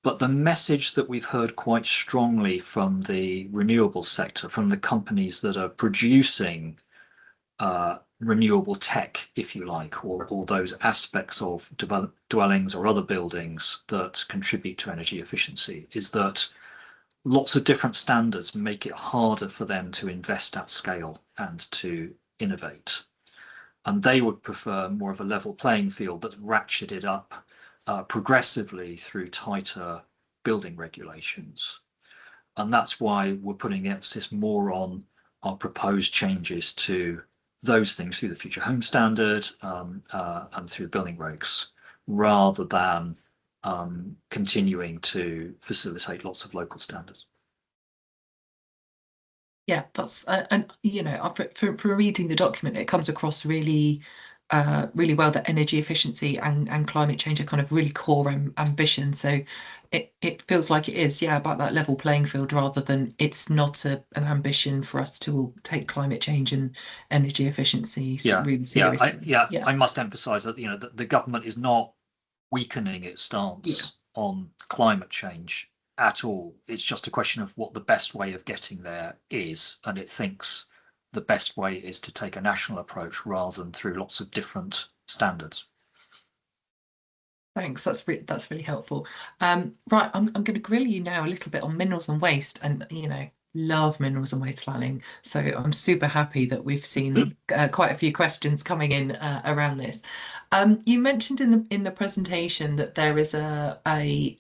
but the message that we've heard quite strongly from the renewable sector, from the companies that are producing renewable tech, if you like, or those aspects of dwellings or other buildings that contribute to energy efficiency, is that lots of different standards make it harder for them to invest at scale and to innovate. And they would prefer more of a level playing field that's ratcheted up progressively through tighter building regulations. And that's why we're putting emphasis more on our proposed changes to those things through the Future Home Standard and through the building regs, rather than continuing to facilitate lots of local standards. Yeah, that's and you know, for reading the document, it comes across really really well that energy efficiency and climate change are kind of really core ambitions. So it feels like it is, yeah, about that level playing field, rather than it's not an ambition for us to all take climate change and energy efficiency really seriously. Yeah, I must emphasize that, you know, the government is not weakening its stance on climate change at all. It's just a question of what the best way of getting there is, and it thinks the best way is to take a national approach rather than through lots of different standards. Thanks, that's really helpful. Right, I'm going to grill you now a little bit on minerals and waste, and you know, love minerals and waste planning. So I'm super happy that we've seen quite a few questions coming in around this. You mentioned in the presentation that there is a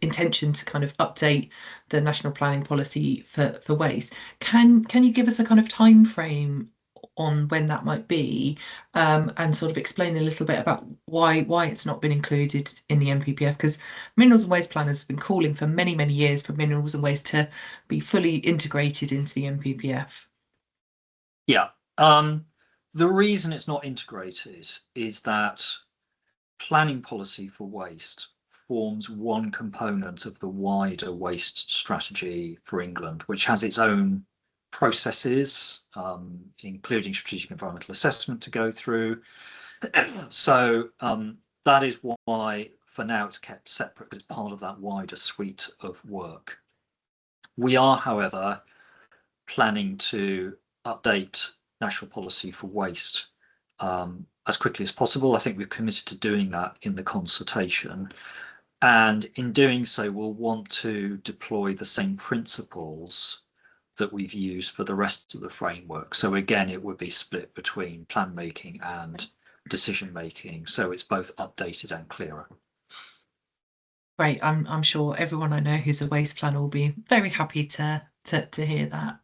intention to kind of update the national planning policy for waste. Can you give us a kind of time frame on when that might be, and sort of explain a little bit about why it's not been included in the NPPF? Because minerals and waste planners have been calling for many years for minerals and waste to be fully integrated into the NPPF. Yeah, the reason it's not integrated is that planning policy for waste forms one component of the wider waste strategy for England, which has its own processes, including strategic environmental assessment to go through. So that is why for now it's kept separate, as part of that wider suite of work. We are, however, planning to update national policy for waste as quickly as possible. I think we've committed to doing that in the consultation. And in doing so, we'll want to deploy the same principles that we've used for the rest of the framework. So again, it would be split between plan making and decision making. So it's both updated and clearer. Great. I'm sure everyone I know who's a waste planner will be very happy to hear that.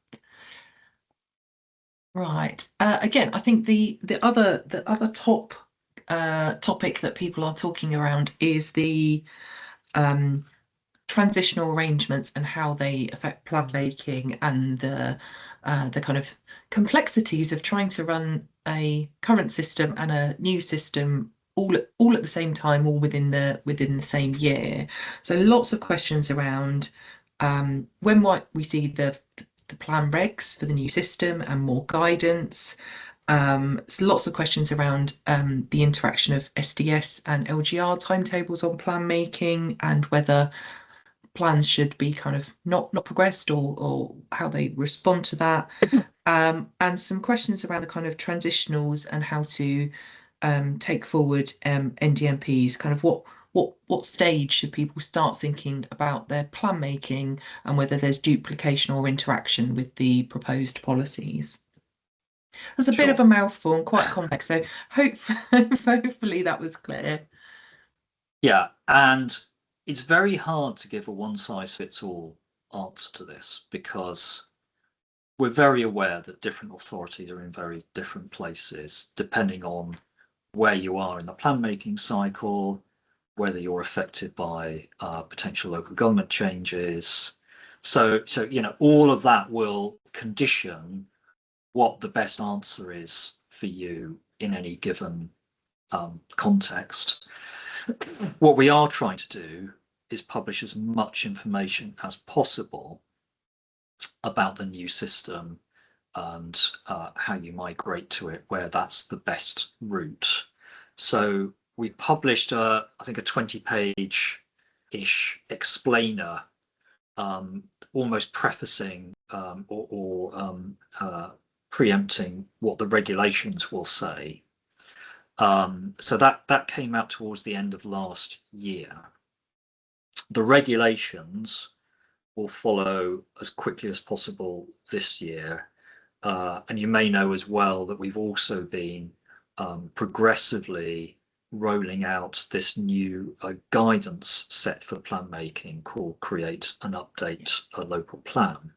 Right. Again, I think the other top topic that people are talking around is the transitional arrangements and how they affect plan making, and the kind of complexities of trying to run a current system and a new system all at the same time, all within the same year. So lots of questions around when might we see the plan regs for the new system and more guidance. So lots of questions around the interaction of SDS and LGR timetables on plan making, and whether plans should be kind of not progressed, or how they respond to that. And some questions around the kind of transitionals and how to take forward NDMPs, kind of what stage should people start thinking about their plan making, and whether there's duplication or interaction with the proposed policies. There's a bit of a mouthful and quite complex, so hopefully that was clear. Yeah, and it's very hard to give a one-size-fits-all answer to this, because we're very aware that different authorities are in very different places, depending on where you are in the plan making cycle, whether you're affected by potential local government changes. So you know, all of that will condition what the best answer is for you in any given context. What we are trying to do is publish as much information as possible about the new system and how you migrate to it, where that's the best route. So we published I think a 20-page-ish explainer, almost prefacing or preempting what the regulations will say. So that came out towards the end of last year. The regulations will follow as quickly as possible this year. And you may know as well that we've also been progressively rolling out this new guidance set for plan making called Create and Update a Local Plan.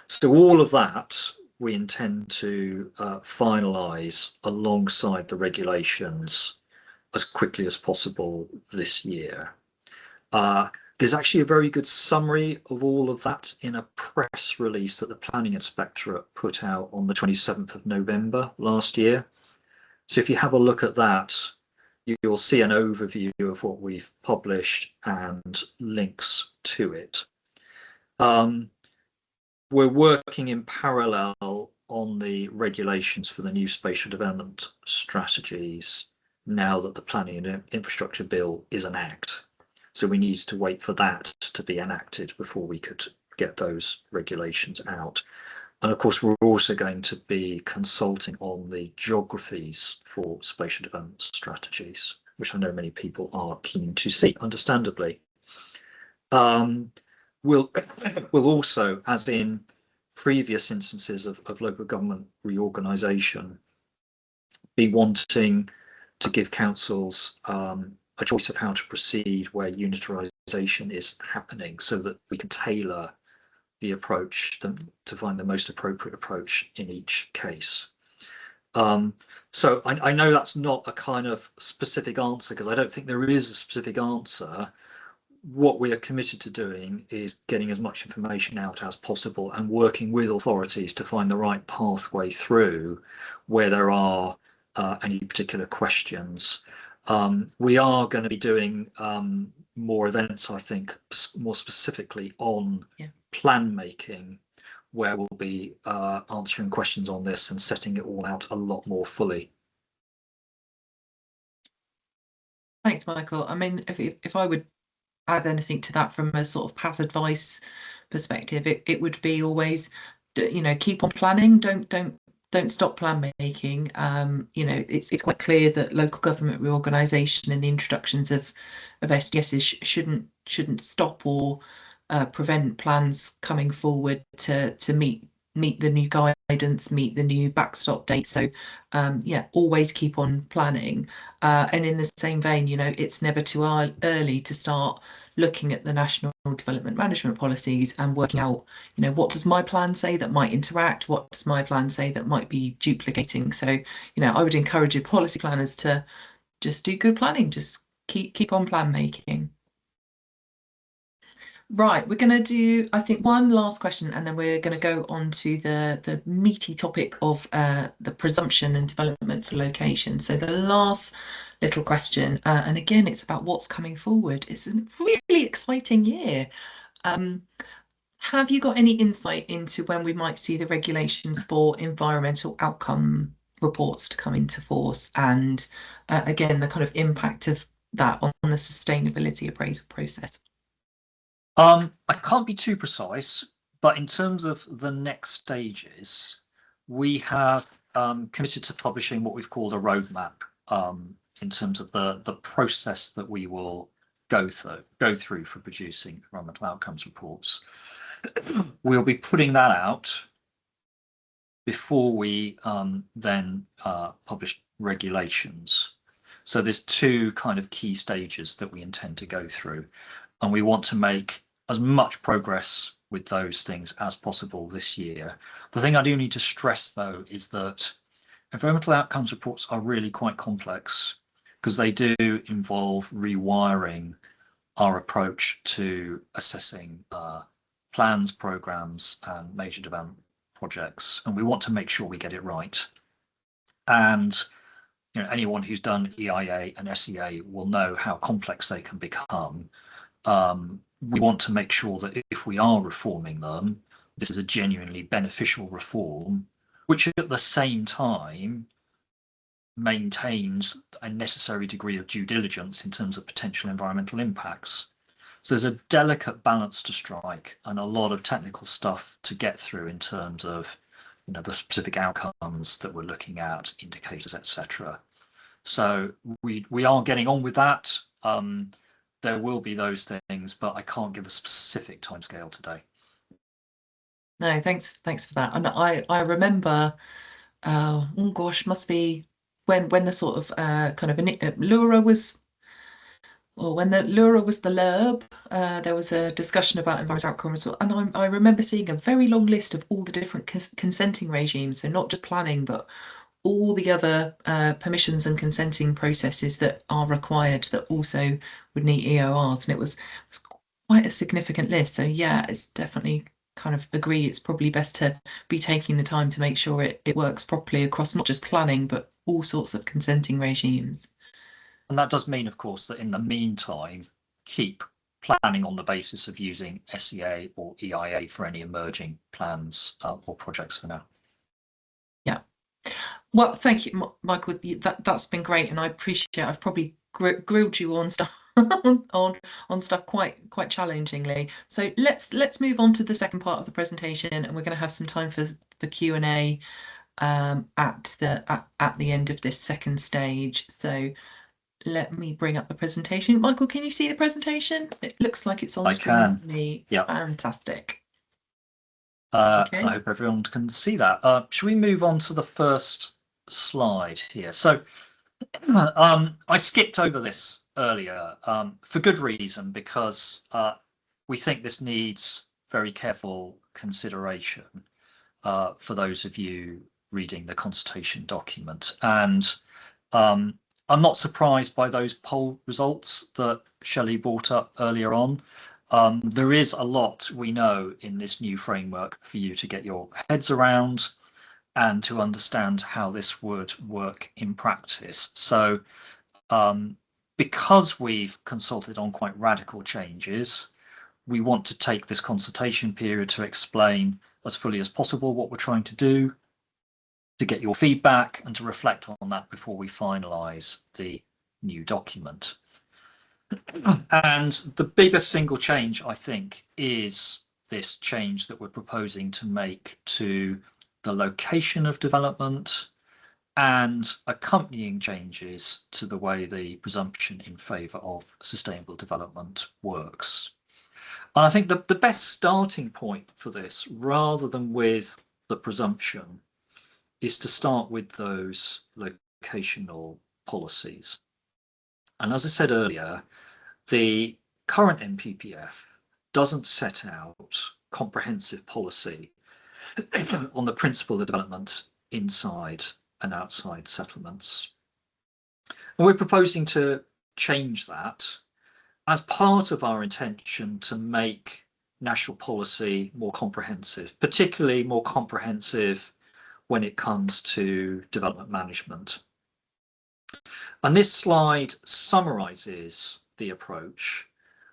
So all of that we intend to finalise alongside the regulations as quickly as possible this year. There's actually a very good summary of all of that in a press release that the Planning Inspectorate put out on the 27th of November last year. So if you have a look at that, you'll see an overview of what we've published and links to it. We're working in parallel on the regulations for the new spatial development strategies now that the Planning and Infrastructure Bill is an act. So we needed to wait for that to be enacted before we could get those regulations out. And of course, we're also going to be consulting on the geographies for spatial development strategies, which I know many people are keen to see, understandably. We'll also, as in previous instances of local government reorganisation, be wanting to give councils a choice of how to proceed where unitarisation is happening, so that we can tailor the approach to find the most appropriate approach in each case. So I know that's not a kind of specific answer, because I don't think there is a specific answer. What we are committed to doing is getting as much information out as possible and working with authorities to find the right pathway through where there are any particular questions. We are going to be doing more events, I think, more specifically on plan making, where we'll be answering questions on this and setting it all out a lot more fully. Thanks, Michael. I mean, if I would add anything to that from a sort of pass advice perspective, it would be always, you know, keep on planning. Don't stop plan making. You know, it's quite clear that local government reorganisation and the introductions of SDSs shouldn't stop or prevent plans coming forward to meet the new guidance, meet the new backstop date. So yeah, always keep on planning. And in the same vein, you know, it's never too early to start looking at the national development management policies and working out, you know, what does my plan say that might interact? What does my plan say that might be duplicating? So, you know, I would encourage your policy planners to just do good planning, just keep on plan making. Right, we're going to do, I think, one last question, and then we're going to go on to the meaty topic of the presumption and development for location. So the last little question, and again, it's about what's coming forward. It's a really exciting year. Have you got any insight into when we might see the regulations for environmental outcome reports to come into force, and again, the kind of impact of that on the sustainability appraisal process? I can't be too precise, but in terms of the next stages, we have committed to publishing what we've called a roadmap in terms of the process that we will go through for producing environmental outcomes reports. We'll be putting that out before we then publish regulations. So there's two kind of key stages that we intend to go through, and we want to make as much progress with those things as possible this year. The thing I do need to stress, though, is that environmental outcomes reports are really quite complex, because they do involve rewiring our approach to assessing plans, programs, and major development projects, and we want to make sure we get it right. And you know, anyone who's done EIA and SEA will know how complex they can become. We want to make sure that if we are reforming them, this is a genuinely beneficial reform, which at the same time maintains a necessary degree of due diligence in terms of potential environmental impacts. So there's a delicate balance to strike and a lot of technical stuff to get through in terms of the specific outcomes that we're looking at, indicators, etc. So we are getting on with that. There will be those things, but I can't give a specific timescale today. No, thanks for that. And I remember, oh gosh, must be when the sort of kind of Lura was, or when the Lura was the LURB, there was a discussion about environmental outcomes, and I remember seeing a very long list of all the different consenting regimes, so not just planning, but all the other permissions and consenting processes that are required that also would need EORs, and it was quite a significant list. So yeah, it's definitely kind of agree it's probably best to be taking the time to make sure it works properly across not just planning, but all sorts of consenting regimes. And that does mean, of course, that in the meantime, keep planning on the basis of using SEA or EIA for any emerging plans or projects for now. Yeah. Well, thank you, Michael. That's been great, and I appreciate. I've probably grilled you on stuff on stuff quite challengingly. So let's move on to the second part of the presentation, and we're going to have some time for Q&A at the end of this second stage. So let me bring up the presentation. Michael, can you see the presentation? It looks like it's on screen for me. Yeah. Fantastic. Okay. I hope everyone can see that. Should we move on to the first slide here? So I skipped over this earlier for good reason, because we think this needs very careful consideration for those of you reading the consultation document. And I'm not surprised by those poll results that Shelley brought up earlier on. There is a lot we know in this new framework for you to get your heads around and to understand how this would work in practice. So because we've consulted on quite radical changes, we want to take this consultation period to explain as fully as possible what we're trying to do, to get your feedback and to reflect on that before we finalise the new document. And the biggest single change, I think, is this change that we're proposing to make to the location of development and accompanying changes to the way the presumption in favour of sustainable development works. And I think the best starting point for this, rather than with the presumption, is to start with those locational policies. And as I said earlier, the current NPPF doesn't set out comprehensive policy on the principle of development inside and outside settlements. And we're proposing to change that as part of our intention to make national policy more comprehensive, particularly more comprehensive when it comes to development management. And this slide summarises the approach,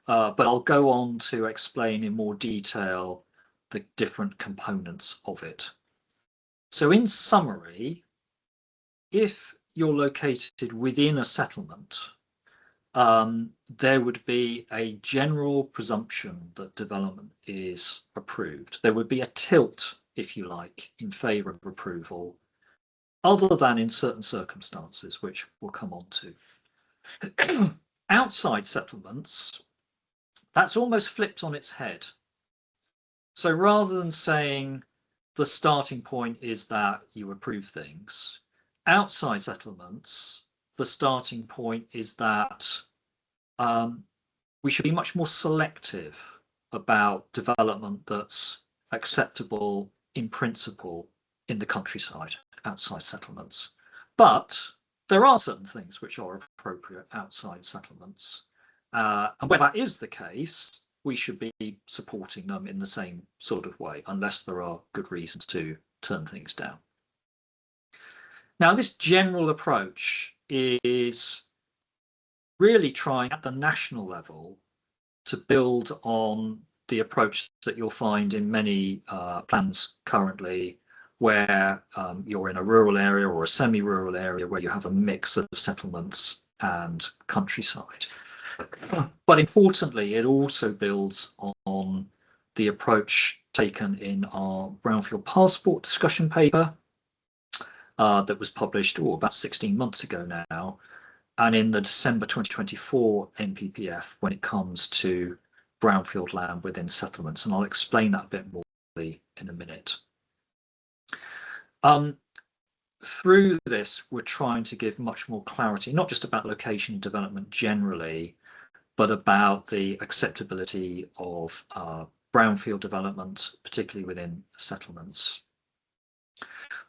but I'll go on to explain in more detail the different components of it. So in summary, if you're located within a settlement, there would be a general presumption that development is approved. There would be a tilt, if you like, in favour of approval, other than in certain circumstances, which we'll come on to. Outside settlements, that's almost flipped on its head. So rather than saying the starting point is that you approve things, outside settlements, the starting point is that we should be much more selective about development that's acceptable in principle in the countryside, outside settlements. But there are certain things which are appropriate outside settlements. And where that is the case, we should be supporting them in the same sort of way, unless there are good reasons to turn things down. Now, this general approach is really trying at the national level to build on the approach that you'll find in many plans currently, where you're in a rural area or a semi-rural area where you have a mix of settlements and countryside. But importantly, it also builds on the approach taken in our brownfield passport discussion paper that was published about 16 months ago now, and in the December 2024 NPPF when it comes to brownfield land within settlements. And I'll explain that a bit more in a minute. Through this, we're trying to give much more clarity, not just about location development generally, but about the acceptability of brownfield development, particularly within settlements.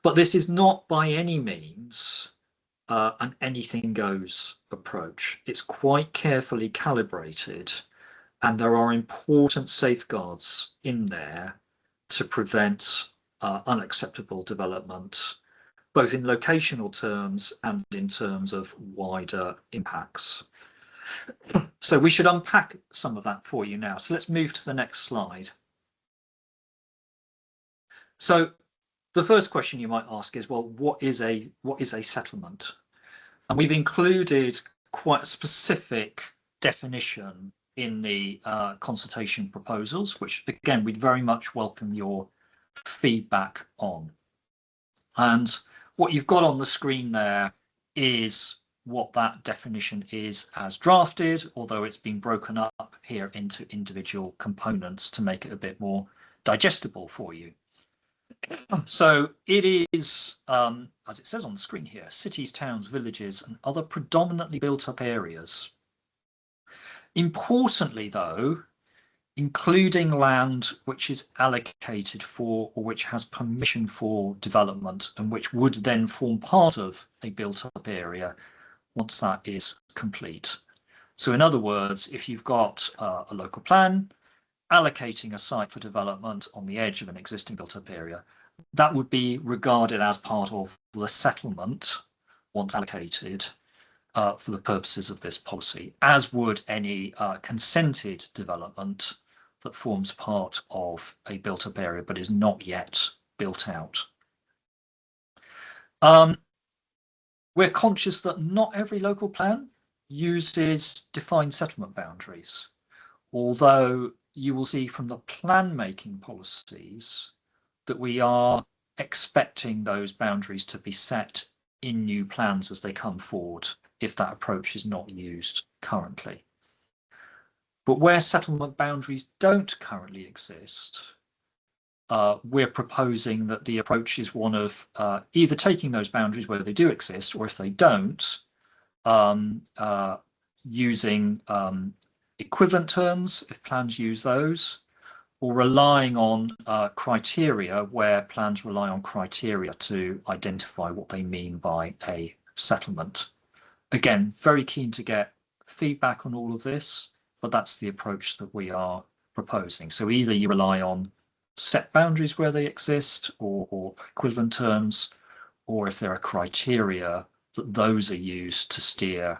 But this is not by any means an anything goes approach. It's quite carefully calibrated, and there are important safeguards in there to prevent unacceptable development, both in locational terms and in terms of wider impacts. So we should unpack some of that for you now. So let's move to the next slide. So the first question you might ask is, well, what is a settlement? And we've included quite a specific definition in the consultation proposals, which again, we'd very much welcome your feedback on. And what you've got on the screen there is what that definition is as drafted, although it's been broken up here into individual components to make it a bit more digestible for you. So it is, as it says on the screen here, cities, towns, villages, and other predominantly built up areas. Importantly, though, including land which is allocated for or which has permission for development and which would then form part of a built up area once that is complete. So in other words, if you've got a local plan allocating a site for development on the edge of an existing built up area, that would be regarded as part of the settlement once allocated for the purposes of this policy, as would any consented development that forms part of a built up area but is not yet built out. We're conscious that not every local plan uses defined settlement boundaries, although you will see from the plan making policies that we are expecting those boundaries to be set in new plans as they come forward if that approach is not used currently. But where settlement boundaries don't currently exist, we're proposing that the approach is one of either taking those boundaries where they do exist, or if they don't, using equivalent terms if plans use those, or relying on criteria where plans rely on criteria to identify what they mean by a settlement. Again, very keen to get feedback on all of this, but that's the approach that we are proposing. So either you rely on set boundaries where they exist, or equivalent terms, or if there are criteria, that those are used to steer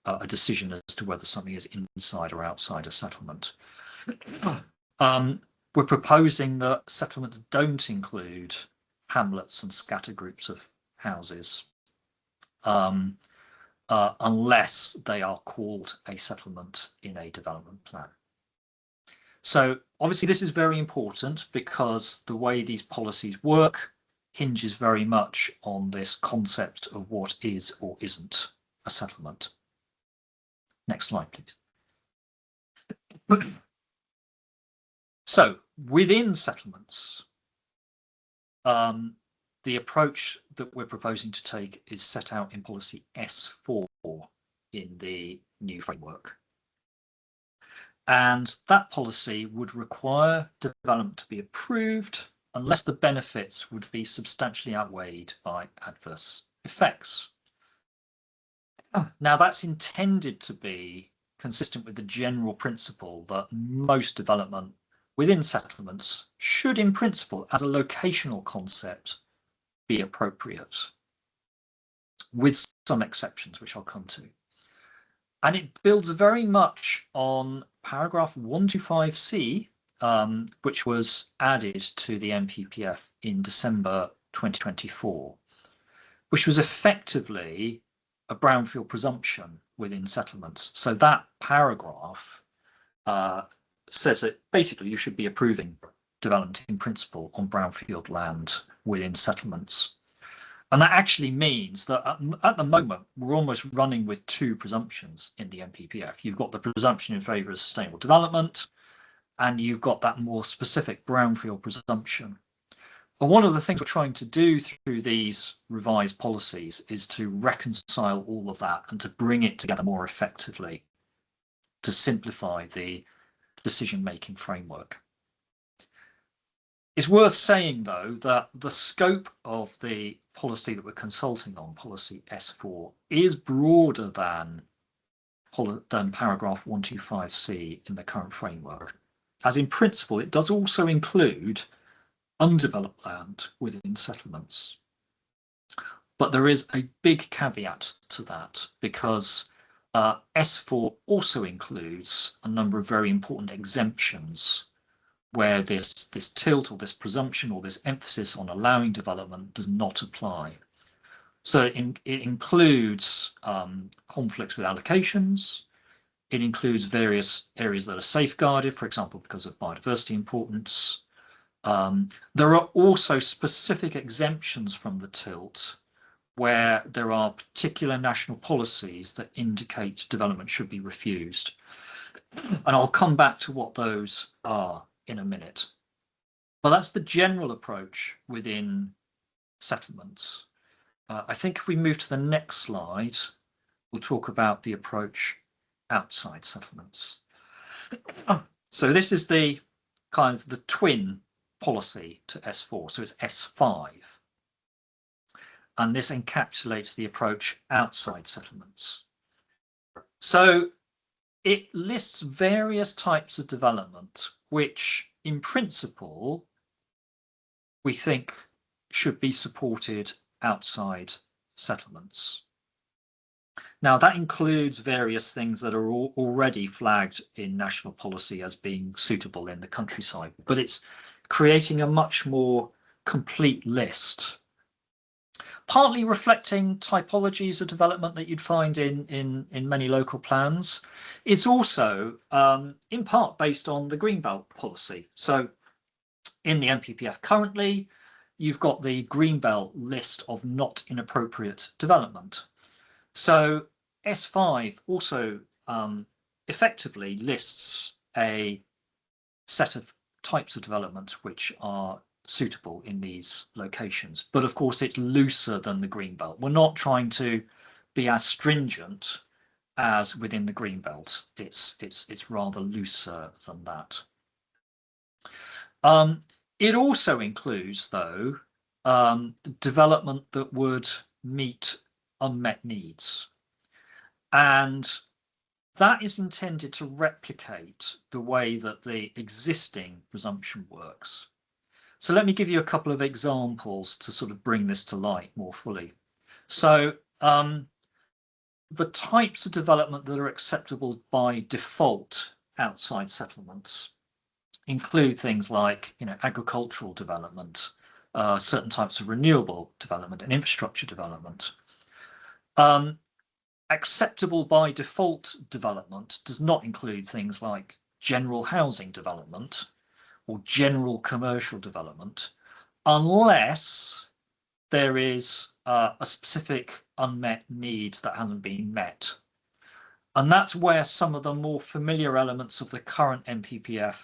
a decision as to whether something is inside or outside a settlement. We're proposing that settlements don't include hamlets and scatter groups of houses unless they are called a settlement in a development plan. So obviously this is very important because the way these policies work hinges very much on this concept of what is or isn't a settlement. Next slide, please. So within settlements, the approach that we're proposing to take is set out in policy S4 in the new framework. And that policy would require development to be approved unless the benefits would be substantially outweighed by adverse effects. Now, that's intended to be consistent with the general principle that most development within settlements should, in principle, as a locational concept, be appropriate, with some exceptions, which I'll come to. And it builds very much on paragraph 125C, which was added to the NPPF in December 2024, which was effectively a brownfield presumption within settlements. So that paragraph says that basically you should be approving development in principle on brownfield land within settlements. And that actually means that at the moment, we're almost running with two presumptions in the NPPF. You've got the presumption in favour of sustainable development, and you've got that more specific brownfield presumption. And one of the things we're trying to do through these revised policies is to reconcile all of that and to bring it together more effectively to simplify the decision-making framework. It's worth saying, though, that the scope of the policy that we're consulting on, policy S4, is broader than paragraph 125C in the current framework, as in principle it does also include undeveloped land within settlements. But there is a big caveat to that, because S4 also includes a number of very important exemptions where this tilt or this presumption or this emphasis on allowing development does not apply. So it includes conflicts with allocations. It includes various areas that are safeguarded, for example, because of biodiversity importance. There are also specific exemptions from the tilt where there are particular national policies that indicate development should be refused. And I'll come back to what those are in a minute. But that's the general approach within settlements. I think if we move to the next slide, we'll talk about the approach outside settlements. So this is the kind of the twin policy to S4, so it's S5. And this encapsulates the approach outside settlements. So it lists various types of development, which in principle, we think should be supported outside settlements. Now, that includes various things that are already flagged in national policy as being suitable in the countryside, but it's creating a much more complete list, partly reflecting typologies of development that you'd find in many local plans. It's also in part based on the Greenbelt policy. So in the NPPF currently, you've got the Greenbelt list of not inappropriate development. So S5 also effectively lists a set of types of development which are suitable in these locations. But of course, it's looser than the Greenbelt. We're not trying to be as stringent as within the Greenbelt. It's rather looser than that. It also includes, though, development that would meet unmet needs. And that is intended to replicate the way that the existing presumption works. So let me give you a couple of examples to sort of bring this to light more fully. So the types of development that are acceptable by default outside settlements include things like, agricultural development, certain types of renewable development and infrastructure development. Acceptable by default development does not include things like general housing development or general commercial development, unless there is a specific unmet need that hasn't been met. And that's where some of the more familiar elements of the current NPPF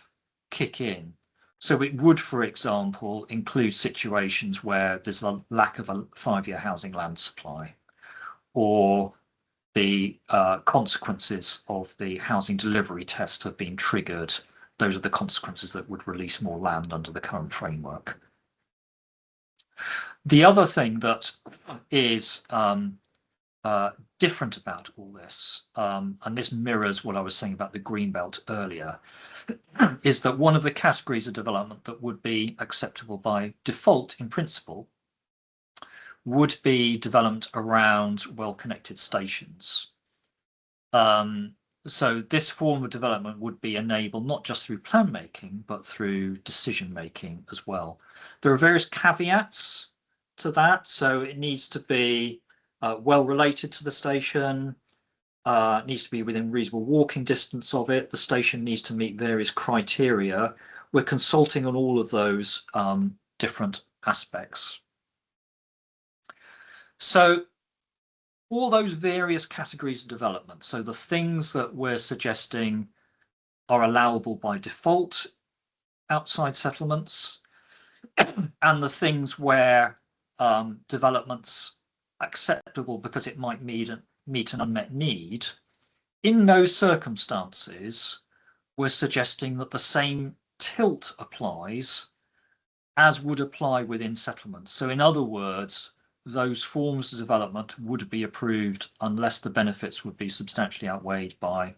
kick in. So it would, for example, include situations where there's a lack of a 5-year housing land supply, or the consequences of the housing delivery test have been triggered. Those are the consequences that would release more land under the current framework. The other thing that is different about all this, and this mirrors what I was saying about the Greenbelt earlier, is that one of the categories of development that would be acceptable by default in principle would be development around well-connected stations. So this form of development would be enabled not just through plan making, but through decision making as well. There are various caveats to that. So it needs to be well related to the station. needs to be within reasonable walking distance of it. The station needs to meet various criteria. We're consulting on all of those different aspects. So all those various categories of development, so the things that we're suggesting are allowable by default outside settlements, and the things where development's acceptable because it might meet an unmet need, in those circumstances, we're suggesting that the same tilt applies as would apply within settlements. So in other words, those forms of development would be approved unless the benefits would be substantially outweighed by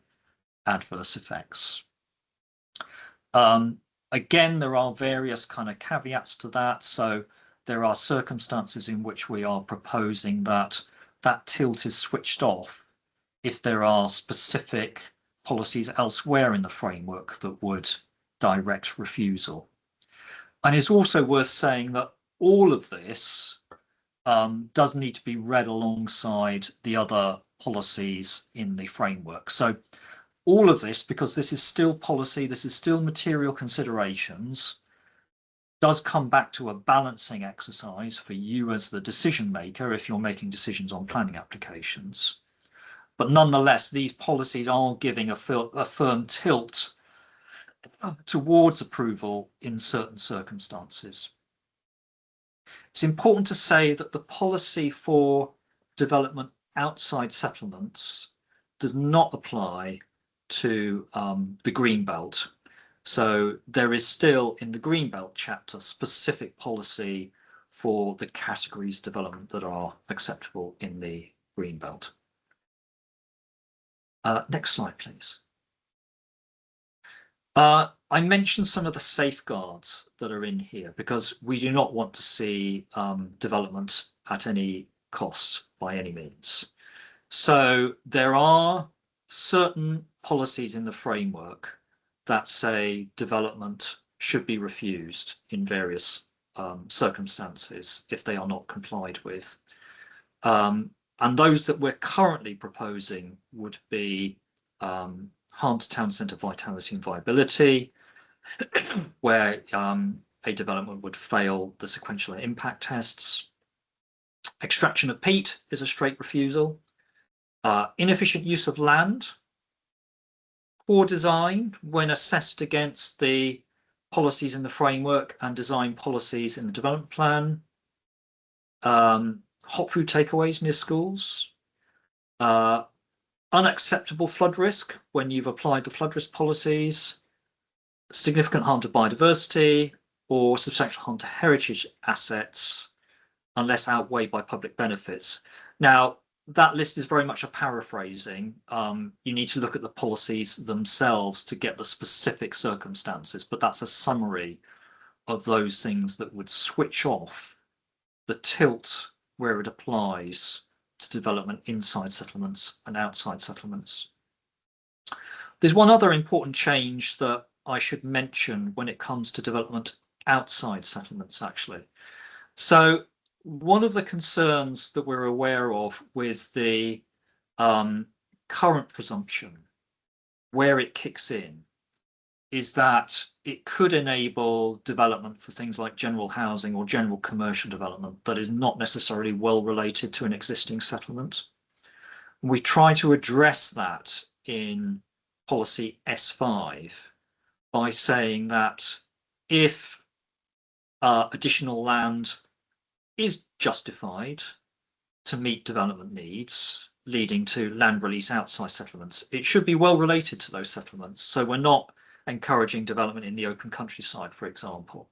adverse effects. Again, there are various kind of caveats to that. So there are circumstances in which we are proposing that that tilt is switched off if there are specific policies elsewhere in the framework that would direct refusal. And it's also worth saying that all of this does need to be read alongside the other policies in the framework. So all of this, because this is still policy, this is still material considerations, does come back to a balancing exercise for you as the decision maker if you're making decisions on planning applications. But nonetheless, these policies are giving a firm tilt towards approval in certain circumstances. It's important to say that the policy for development outside settlements does not apply to the Greenbelt. So there is still in the Greenbelt chapter specific policy for the categories of development that are acceptable in the Greenbelt. Next slide, please. I mentioned some of the safeguards that are in here because we do not want to see development at any cost by any means. So there are certain policies in the framework that say development should be refused in various circumstances if they are not complied with. And those that we're currently proposing would be harm to town centre vitality and viability, where a development would fail the sequential impact tests. Extraction of peat is a straight refusal. Inefficient use of land. Poor design when assessed against the policies in the framework and design policies in the development plan. Hot food takeaways near schools. Unacceptable flood risk when you've applied the flood risk policies. Significant harm to biodiversity or substantial harm to heritage assets unless outweighed by public benefits. Now, that list is very much a paraphrasing. You need to look at the policies themselves to get the specific circumstances, but that's a summary of those things that would switch off the tilt where it applies to development inside settlements and outside settlements. There's one other important change that I should mention when it comes to development outside settlements, actually. So one of the concerns that we're aware of with the current presumption, where it kicks in, is that it could enable development for things like general housing or general commercial development that is not necessarily well related to an existing settlement. We try to address that in policy S5 by saying that if additional land is justified to meet development needs leading to land release outside settlements, it should be well related to those settlements. So we're not encouraging development in the open countryside, for example.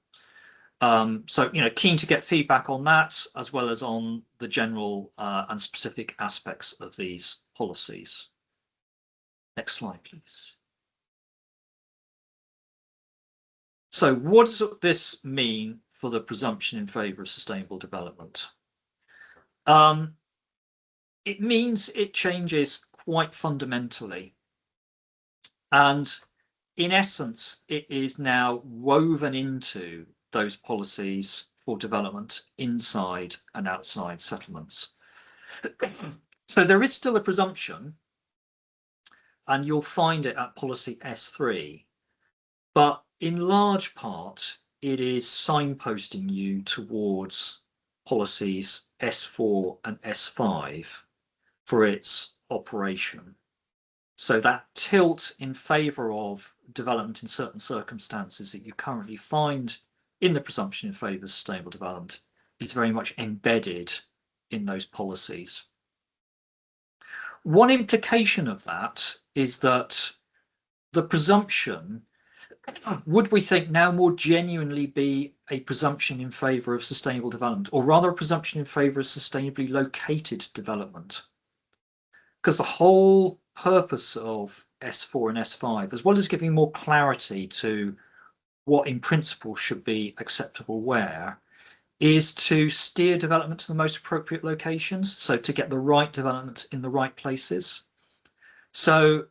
So, keen to get feedback on that, as well as on the general and specific aspects of these policies. Next slide, please. So what does this mean for the presumption in favour of sustainable development? It means it changes quite fundamentally. And in essence, it is now woven into those policies for development inside and outside settlements. So there is still a presumption and you'll find it at policy S3. But in large part, it is signposting you towards policies S4 and S5 for its operation. So that tilt in favour of development in certain circumstances that you currently find in the presumption in favour of sustainable development is very much embedded in those policies. One implication of that is that the presumption would, we think, now more genuinely be a presumption in favour of sustainable development, or rather a presumption in favour of sustainably located development? Because the whole purpose of S4 and S5, as well as giving more clarity to what in principle should be acceptable where, is to steer development to the most appropriate locations, so to get the right development in the right places. So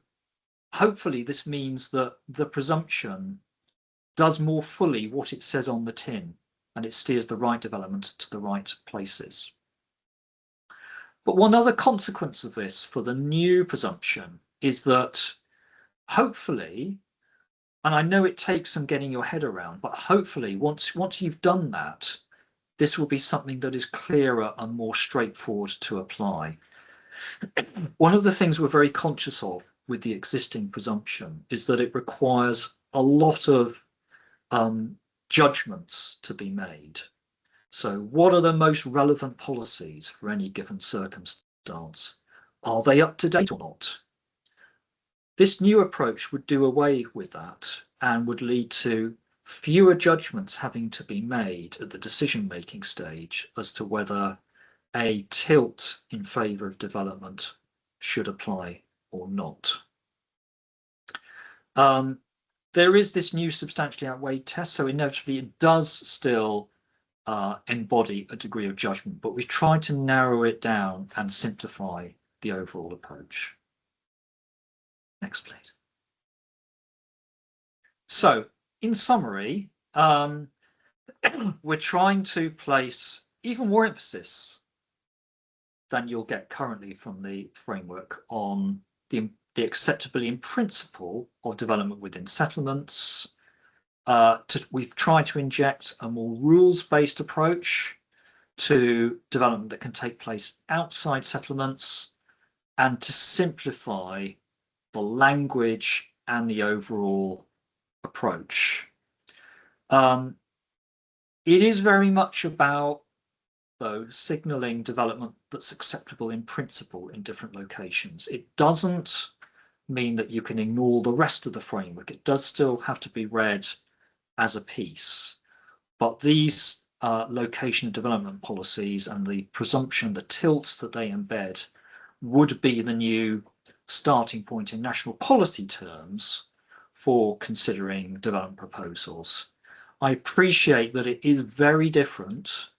hopefully this means that the presumption does more fully what it says on the tin, and it steers the right development to the right places. But one other consequence of this for the new presumption is that hopefully, and I know it takes some getting your head around, but hopefully once you've done that, this will be something that is clearer and more straightforward to apply. One of the things we're very conscious of with the existing presumption is that it requires a lot of judgments to be made. So what are the most relevant policies for any given circumstance? Are they up to date or not? This new approach would do away with that and would lead to fewer judgments having to be made at the decision-making stage as to whether a tilt in favour of development should apply or not. There is this new substantially outweighed test, so inevitably it does still embody a degree of judgment, but we've tried to narrow it down and simplify the overall approach. Next, please. So, in summary, we're trying to place even more emphasis than you'll get currently from the framework on the acceptability in principle of development within settlements. We've tried to inject a more rules-based approach to development that can take place outside settlements, and to simplify the language and the overall approach. It is very much about, though, signalling development that's acceptable in principle in different locations. It doesn't mean that you can ignore the rest of the framework. It does still have to be read as a piece, but these location and development policies and the presumption, the tilts that they embed, would be the new starting point in national policy terms for considering development proposals. I appreciate that it is very different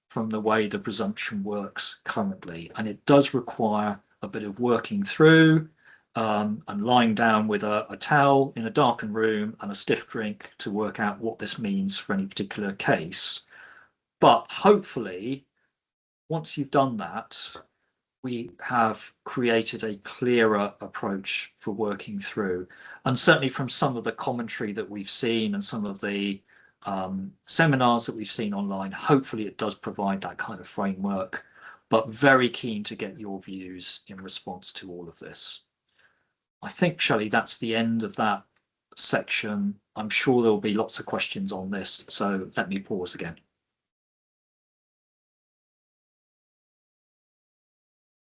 from the way the presumption works currently, and it does require a bit of working through and lying down with a towel in a darkened room and a stiff drink to work out what this means for any particular case. But hopefully, once you've done that, we have created a clearer approach for working through. And certainly from some of the commentary that we've seen and some of the seminars that we've seen online, hopefully it does provide that kind of framework, but very keen to get your views in response to all of this. I think, Shelley, that's the end of that section. I'm sure there'll be lots of questions on this, so let me pause again.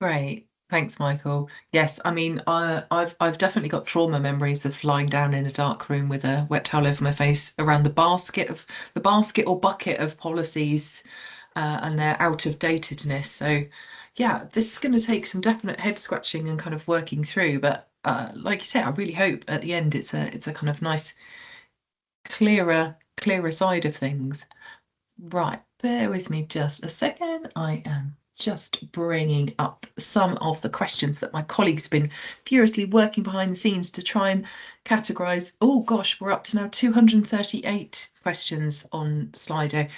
Great. Thanks, Michael. Yes, I mean, I've definitely got trauma memories of lying down in a dark room with a wet towel over my face around the basket or bucket of policies and their out of datedness. So yeah, this is going to take some definite head scratching and kind of working through. But like you said, I really hope at the end it's a kind of nice, clearer side of things. Right, bear with me just a second. I am just bringing up some of the questions that my colleagues have been furiously working behind the scenes to try and categorise. Oh gosh, we're up to now 238 questions on Slido.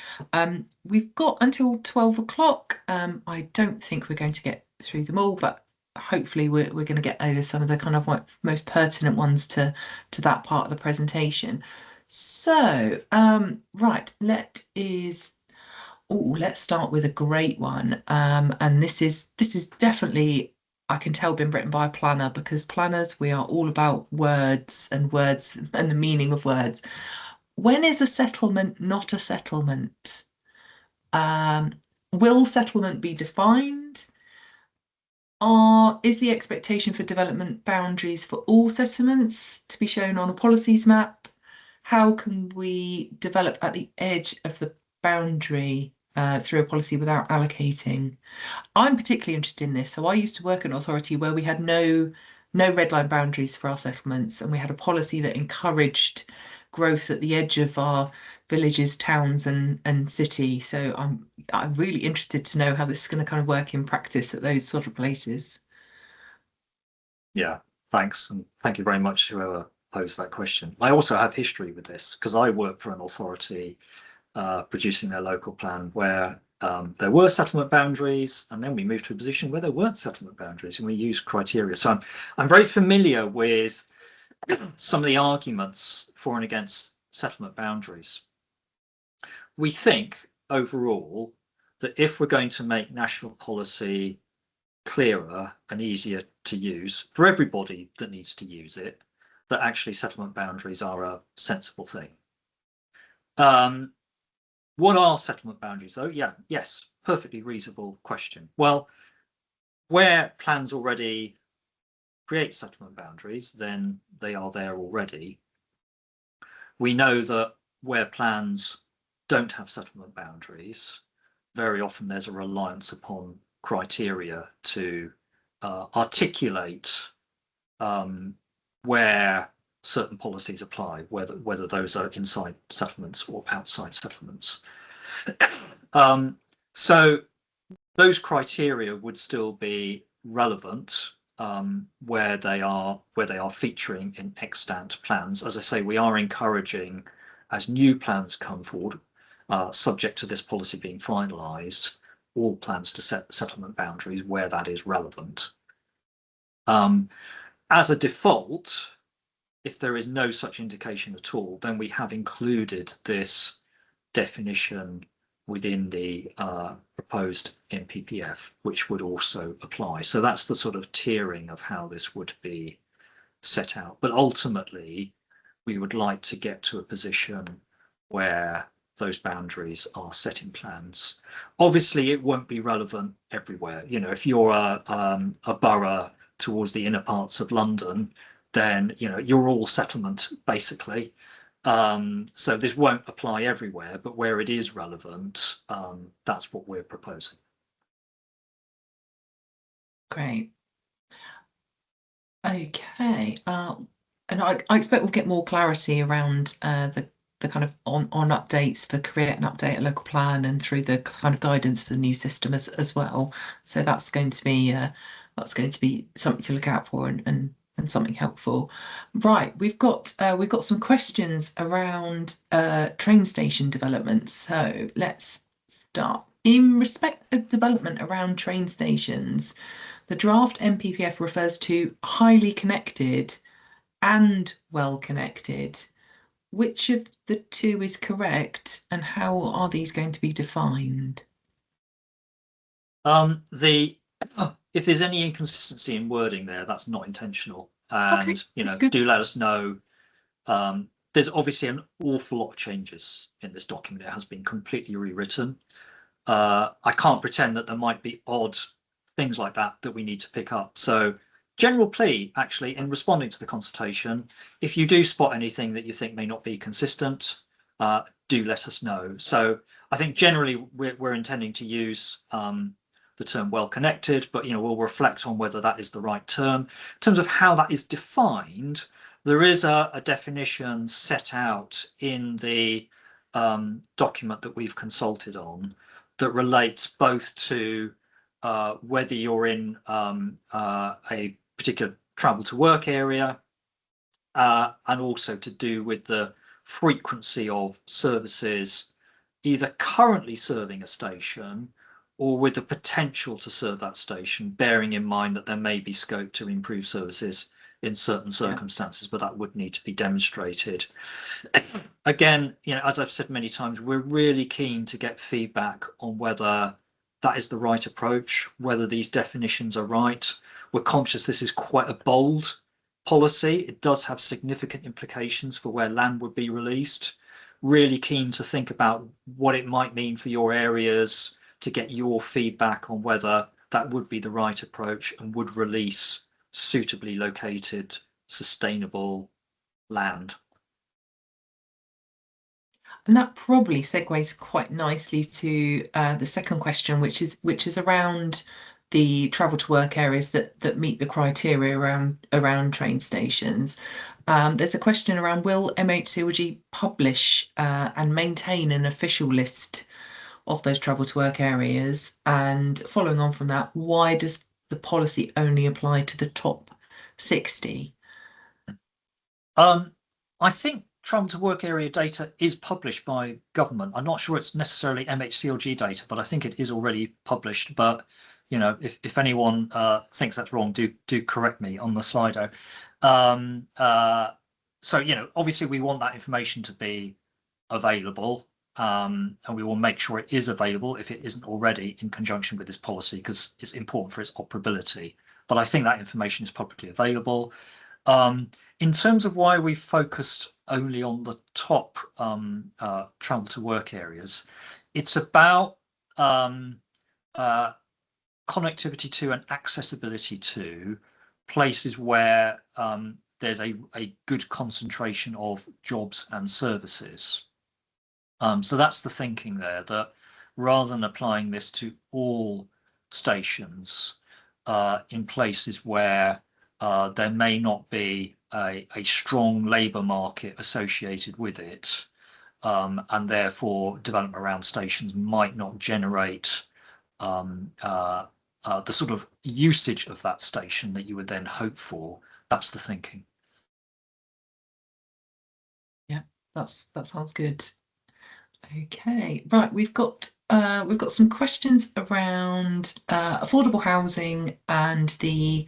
We've got until 12 o'clock. I don't think we're going to get through them all, but hopefully we're going to get over some of the kind of most pertinent ones to that part of the presentation. So, right, let's start with a great one. And this is definitely, I can tell, been written by a planner, because planners, we are all about words and the meaning of words. When is a settlement not a settlement? Will settlement be defined? Is the expectation for development boundaries for all settlements to be shown on a policies map? How can we develop at the edge of the boundary through a policy without allocating? I'm particularly interested in this. So I used to work at an authority where we had no red line boundaries for our settlements, and we had a policy that encouraged growth at the edge of our villages, towns, and city. So I'm really interested to know how this is going to kind of work in practice at those sort of places. Yeah, thanks, and thank you very much whoever posed that question. I also have history with this because I worked for an authority producing their local plan where there were settlement boundaries, and then we moved to a position where there weren't settlement boundaries, and we used criteria. So I'm very familiar with some of the arguments for and against settlement boundaries. We think overall that if we're going to make national policy clearer and easier to use for everybody that needs to use it, that actually settlement boundaries are a sensible thing. What are settlement boundaries though? Yes, perfectly reasonable question. Well, where plans already create settlement boundaries, then they are there already. We know that where plans don't have settlement boundaries, very often there's a reliance upon criteria to articulate where certain policies apply, whether those are inside settlements or outside settlements. So those criteria would still be relevant where they are featuring in extant plans. As I say, we are encouraging, as new plans come forward, subject to this policy being finalised, all plans to set settlement boundaries where that is relevant. As a default, if there is no such indication at all, then we have included this definition within the proposed NPPF, which would also apply. So that's the sort of tiering of how this would be set out. But ultimately, we would like to get to a position where those boundaries are set in plans. Obviously, it won't be relevant everywhere. You know, if you're a borough towards the inner parts of London, then you're all settlement basically. So this won't apply everywhere, but where it is relevant, that's what we're proposing. Great. Okay. And I expect we'll get more clarity around the kind of on updates for create and update a local plan, and through the kind of guidance for the new system as well. So that's going to be something to look out for and something helpful. Right, we've got some questions around train station development. So let's start. In respect of development around train stations, the draft NPPF refers to highly connected and well connected. Which of the two is correct, and how are these going to be defined? If there's any inconsistency in wording there, that's not intentional. And Okay, do let us know. There's obviously an awful lot of changes in this document. It has been completely rewritten. I can't pretend that there might be odd things like that we need to pick up. So general plea, actually, in responding to the consultation, if you do spot anything that you think may not be consistent, do let us know. So I think generally we're intending to use the term well connected, but we'll reflect on whether that is the right term. In terms of how that is defined, there is a definition set out in the document that we've consulted on that relates both to whether you're in a particular travel to work area and also to do with the frequency of services either currently serving a station or with the potential to serve that station, bearing in mind that there may be scope to improve services in certain circumstances, but that would need to be demonstrated. Again, as I've said many times, we're really keen to get feedback on whether that is the right approach, whether these definitions are right. We're conscious this is quite a bold policy. It does have significant implications for where land would be released. Really keen to think about what it might mean for your areas, to get your feedback on whether that would be the right approach and would release suitably located, sustainable land. And that probably segues quite nicely to the second question, which is around the travel to work areas that meet the criteria around train stations. There's a question around, will MHCLG publish and maintain an official list of those travel to work areas? And following on from that, why does the policy only apply to the top 60? I think travel to work area data is published by government. I'm not sure it's necessarily MHCLG data, but I think it is already published. But if anyone thinks that's wrong, do correct me on the Slido. So obviously we want that information to be available, and we will make sure it is available if it isn't already, in conjunction with this policy, because it's important for its operability. But I think that information is publicly available. In terms of why we focused only on the top travel to work areas, it's about connectivity to and accessibility to places where there's a good concentration of jobs and services. So that's the thinking there, that rather than applying this to all stations in places where there may not be a strong labour market associated with it, and therefore development around stations might not generate the sort of usage of that station that you would then hope for. That's the thinking. Yeah, that sounds good. Okay, right, we've got some questions around affordable housing and the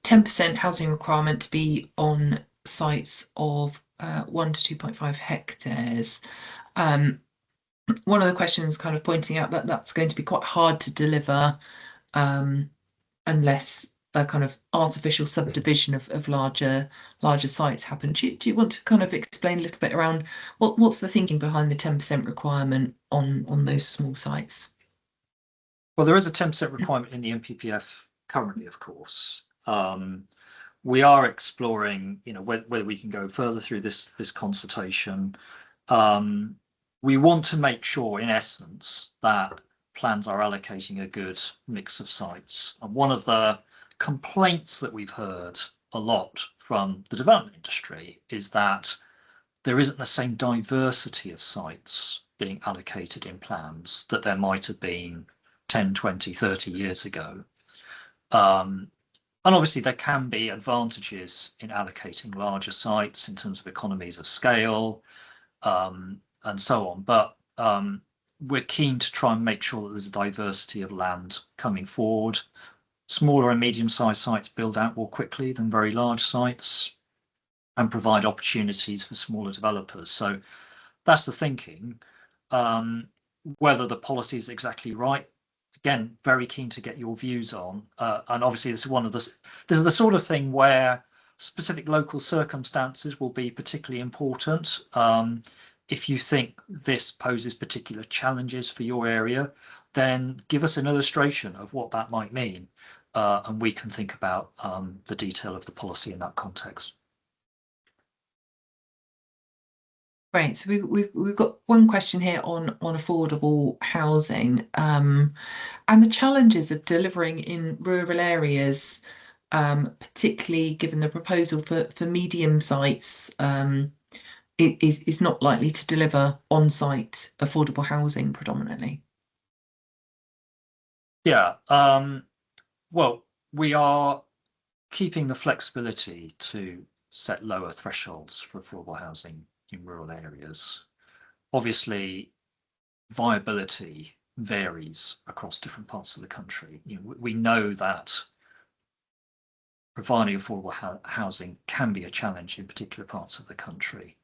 10% housing requirement to be on sites of 1 to 2.5 hectares. One of the questions kind of pointing out that that's going to be quite hard to deliver unless a kind of artificial subdivision of larger sites happen. Do you want to kind of explain a little bit around what's the thinking behind the 10% requirement on those small sites? Well, there is a 10% requirement in the NPPF currently, of course. We are exploring, whether we can go further through this consultation. We want to make sure, in essence, that plans are allocating a good mix of sites. And one of the complaints that we've heard a lot from the development industry is that there isn't the same diversity of sites being allocated in plans that there might have been 10, 20, 30 years ago. And obviously there can be advantages in allocating larger sites in terms of economies of scale, and so on. But we're keen to try and make sure that there's a diversity of land coming forward. Smaller and medium-sized sites build out more quickly than very large sites and provide opportunities for smaller developers. So that's the thinking. Whether the policy is exactly right, again, very keen to get your views on. And obviously this is the sort of thing where specific local circumstances will be particularly important. If you think this poses particular challenges for your area, then give us an illustration of what that might mean. And we can think about the detail of the policy in that context. Great. So we've got one question here on affordable housing, and the challenges of delivering in rural areas, particularly given the proposal for medium sites, is not likely to deliver on-site affordable housing predominantly. Yeah. Well, we are keeping the flexibility to set lower thresholds for affordable housing in rural areas. Obviously, viability varies across different parts of the country. We know that providing affordable housing can be a challenge in particular parts of the country.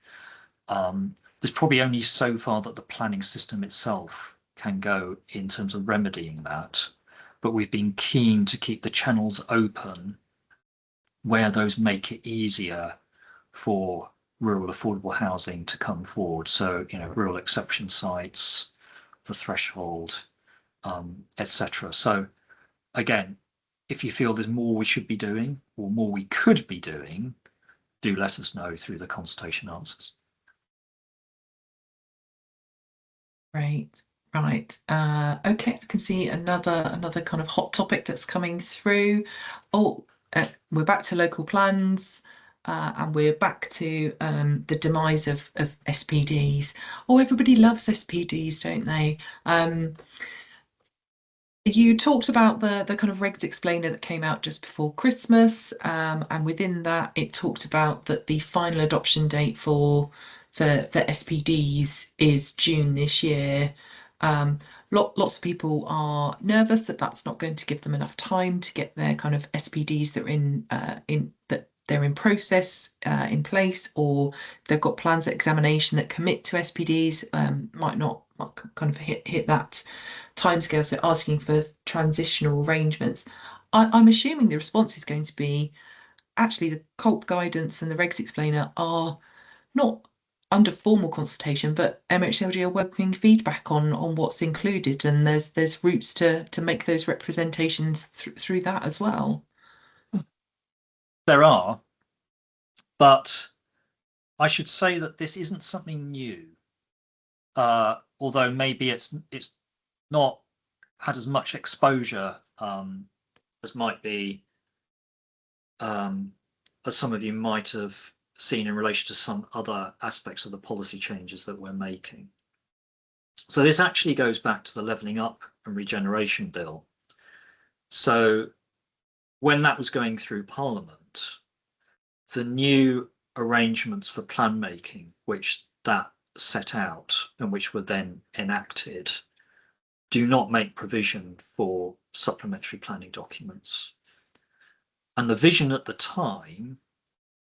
There's probably only so far that the planning system itself can go in terms of remedying that, but we've been keen to keep the channels open where those make it easier for rural affordable housing to come forward. So, rural exception sites, the threshold, etc. So again, if you feel there's more we should be doing or more we could be doing, do let us know through the consultation answers. Great. Right. Okay, I can see another kind of hot topic that's coming through. Oh, we're back to local plans. And we're back to the demise of SPDs. Oh, everybody loves SPDs, don't they? You talked about the kind of regs explainer that came out just before Christmas, and within that it talked about that the final adoption date for SPDs is June this year. Lots of people are nervous that that's not going to give them enough time to get their kind of SPDs that are that they're in process in place, or they've got plans at examination that commit to SPDs, might not kind of hit that timescale, so asking for transitional arrangements. I'm assuming the response is going to be actually the CULP guidance and the regs explainer are not under formal consultation, but MHCLG are welcoming feedback on what's included, and there's routes to make those representations through that as well. There are, but I should say that this isn't something new, although maybe it's not had as much exposure as might be, as some of you might have seen in relation to some other aspects of the policy changes that we're making. So this actually goes back to the Levelling Up and Regeneration Bill. So when that was going through Parliament, the new arrangements for plan making, which that set out and which were then enacted, do not make provision for supplementary planning documents. And the vision at the time,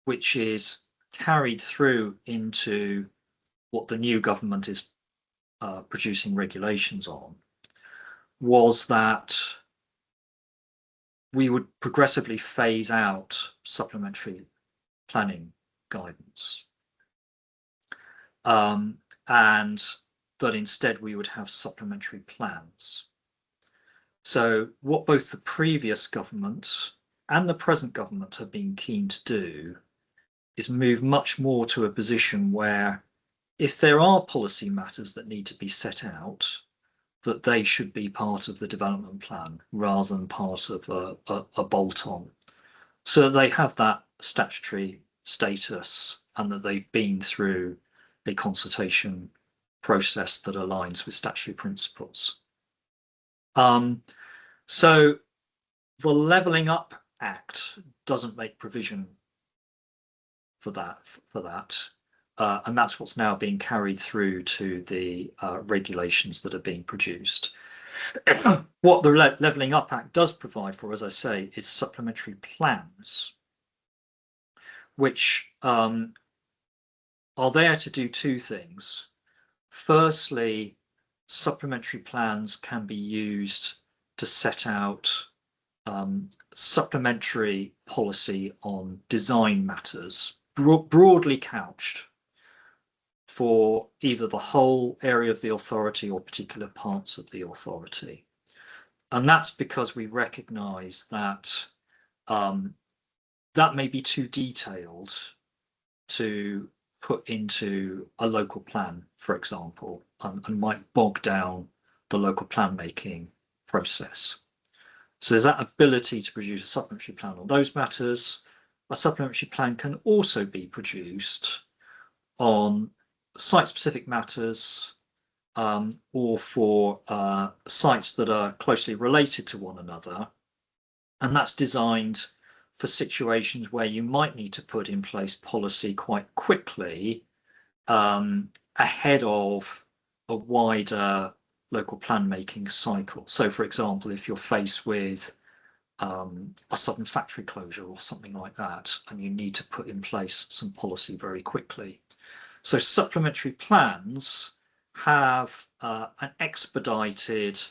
which is carried through into what the new government is producing regulations on, was that we would progressively phase out supplementary planning guidance, and that instead we would have supplementary plans. So what both the previous government and the present government have been keen to do is move much more to a position where if there are policy matters that need to be set out, that they should be part of the development plan rather than part of a bolt-on, so that they have that statutory status and that they've been through a consultation process that aligns with statutory principles. So the Levelling Up Act doesn't make provision for that, and that's what's now being carried through to the regulations that are being produced. What the Levelling Up Act does provide for, as I say, is supplementary plans, which are there to do two things. Firstly, supplementary plans can be used to set out supplementary policy on design matters, broadly couched, for either the whole area of the authority or particular parts of the authority. And that's because we recognise that that may be too detailed to put into a local plan, for example, and might bog down the local plan making process. So there's that ability to produce a supplementary plan on those matters. A supplementary plan can also be produced on site-specific matters, or for sites that are closely related to one another. And that's designed for situations where you might need to put in place policy quite quickly, ahead of a wider local plan making cycle. So, for example, if you're faced with a sudden factory closure or something like that, and you need to put in place some policy very quickly. So supplementary plans have an expedited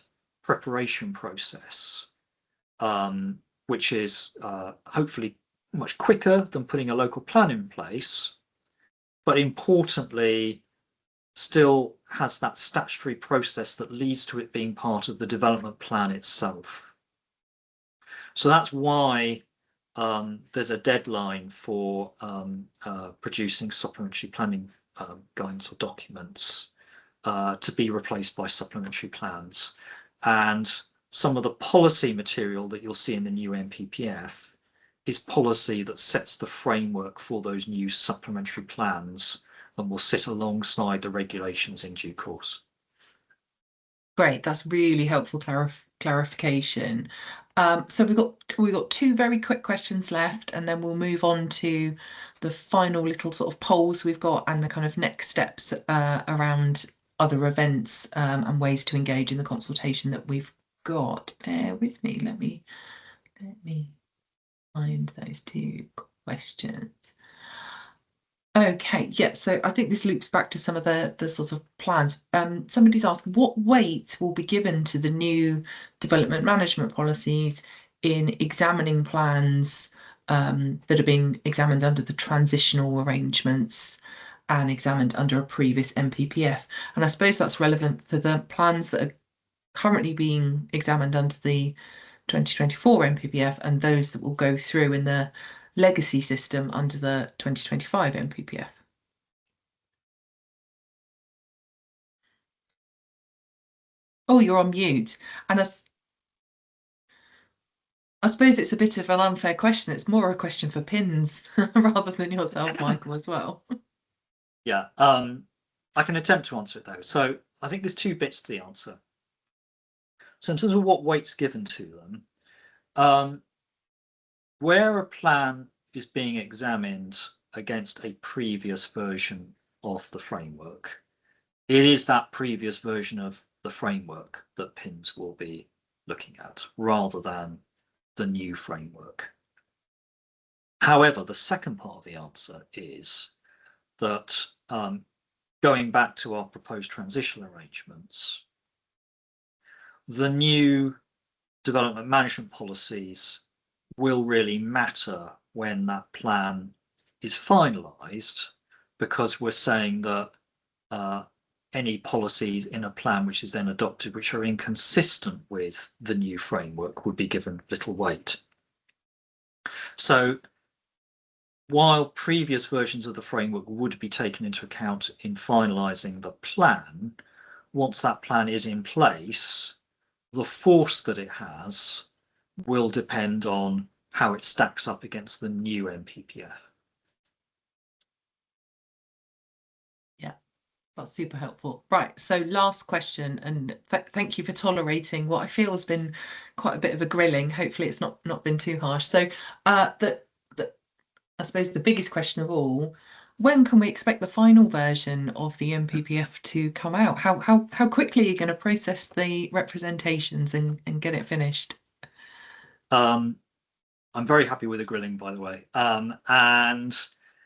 preparation process, which is hopefully much quicker than putting a local plan in place, but importantly, still has that statutory process that leads to it being part of the development plan itself. So that's why there's a deadline for producing supplementary planning guidance or documents to be replaced by supplementary plans. And some of the policy material that you'll see in the new NPPF is policy that sets the framework for those new supplementary plans and will sit alongside the regulations in due course. Great, that's really helpful clarification. So we've got two very quick questions left, and then we'll move on to the final little sort of polls we've got and the kind of next steps around other events and ways to engage in the consultation that we've got. Bear with me, let me find those two questions. Okay, yeah, so I think this loops back to some of the sort of plans. Somebody's asked what weight will be given to the new development management policies in examining plans that are being examined under the transitional arrangements and examined under a previous NPPF. And I suppose that's relevant for the plans that are currently being examined under the 2024 NPPF and those that will go through in the legacy system under the 2025 NPPF. Oh, you're on mute. And I suppose it's a bit of an unfair question. It's more a question for PINs rather than yourself, Michael, as well. Yeah, I can attempt to answer it though. So I think there's two bits to the answer. So in terms of what weight's given to them, where a plan is being examined against a previous version of the framework, it is that previous version of the framework that PINs will be looking at rather than the new framework. However, the second part of the answer is that going back to our proposed transitional arrangements, the new development management policies will really matter when that plan is finalised, because we're saying that any policies in a plan which is then adopted which are inconsistent with the new framework would be given little weight. So while previous versions of the framework would be taken into account in finalising the plan, once that plan is in place, the force that it has will depend on how it stacks up against the new NPPF. Yeah, that's super helpful. Right, so last question, and thank you for tolerating what I feel has been quite a bit of a grilling. Hopefully it's not been too harsh. So I suppose the biggest question of all, when can we expect the final version of the NPPF to come out? How quickly are you going to process the representations and get it finished? I'm very happy with the grilling, by the way. And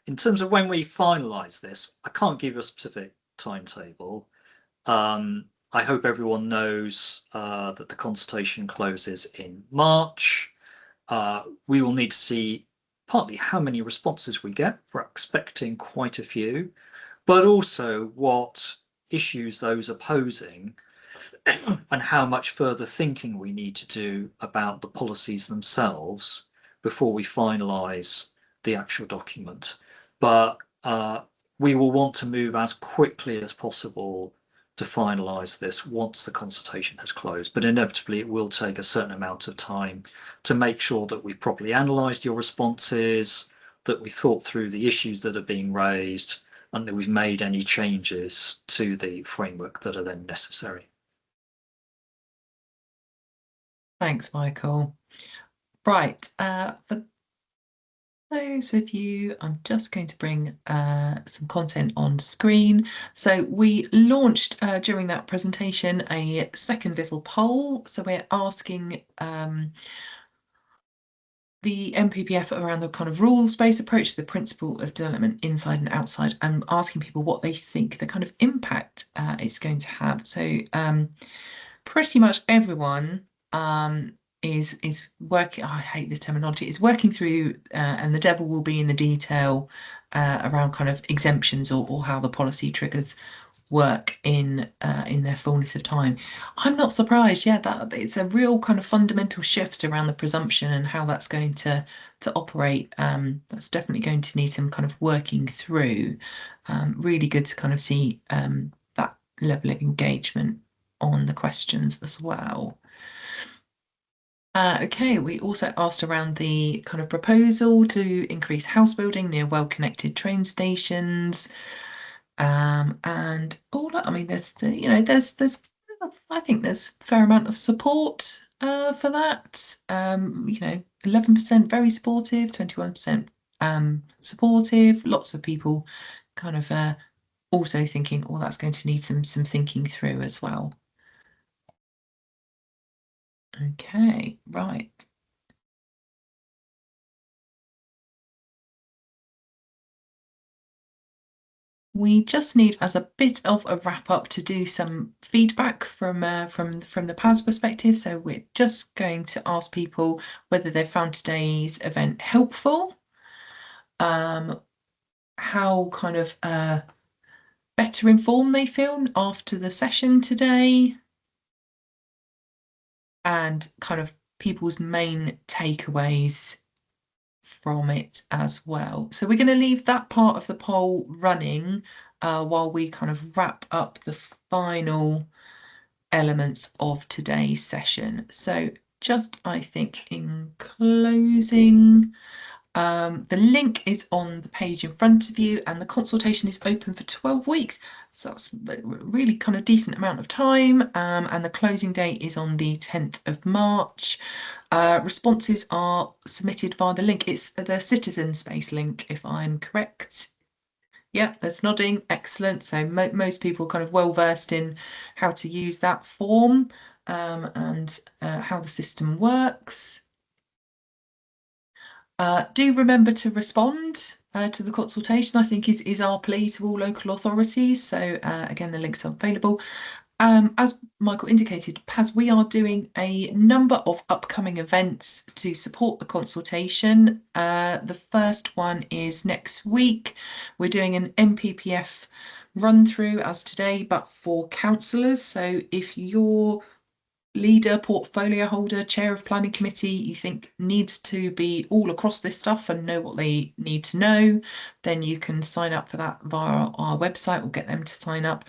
in terms of when we finalise this, I can't give you a specific timetable. I hope everyone knows that the consultation closes in March. We will need to see partly how many responses we get. We're expecting quite a few, but also what issues those are posing and how much further thinking we need to do about the policies themselves before we finalise the actual document. But we will want to move as quickly as possible to finalise this once the consultation has closed. But inevitably, it will take a certain amount of time to make sure that we've properly analysed your responses, that we've thought through the issues that are being raised, and that we've made any changes to the framework that are then necessary. Thanks, Michael. Right, Those of you, I'm just going to bring some content on screen. So we launched during that presentation a second little poll. So we're asking the NPPF around the kind of rules-based approach to the principle of development inside and outside, and asking people what they think the kind of impact it's going to have. So pretty much everyone is working. I hate the terminology. Is working through, and the devil will be in the detail around kind of exemptions or how the policy triggers work in their fullness of time. I'm not surprised. Yeah, that it's a real kind of fundamental shift around the presumption and how that's going to operate. That's definitely going to need some kind of working through. Really good to kind of see that level of engagement on the questions as well. Okay, we also asked around the kind of proposal to increase house building near well-connected train stations. And all that, I mean, there's I think there's a fair amount of support for that. 11% very supportive, 21% supportive. Lots of people kind of also thinking, oh, that's going to need some thinking through as well. Okay, right. We just need, as a bit of a wrap up, to do some feedback from the PAS perspective. So we're just going to ask people whether they found today's event helpful, how kind of better informed they feel after the session today, and kind of people's main takeaways from it as well. So we're going to leave that part of the poll running while we kind of wrap up the final elements of today's session. So just, I think, in closing, the link is on the page in front of you, and the consultation is open for 12 weeks. So that's a really kind of decent amount of time. And the closing date is on the 10th of March. Responses are submitted via the link. It's the Citizen Space link, if I'm correct. Yeah, there's nodding. Excellent. So most people kind of well versed in how to use that form and how the system works. Do remember to respond to the consultation, I think is our plea to all local authorities. So again, the links are available. As Michael indicated, PAS, we are doing a number of upcoming events to support the consultation. The first one is next week. We're doing an NPPF run through as today, but for councillors. So if you're leader, portfolio holder, chair of planning committee, you think needs to be all across this stuff and know what they need to know, then you can sign up for that via our website or get them to sign up.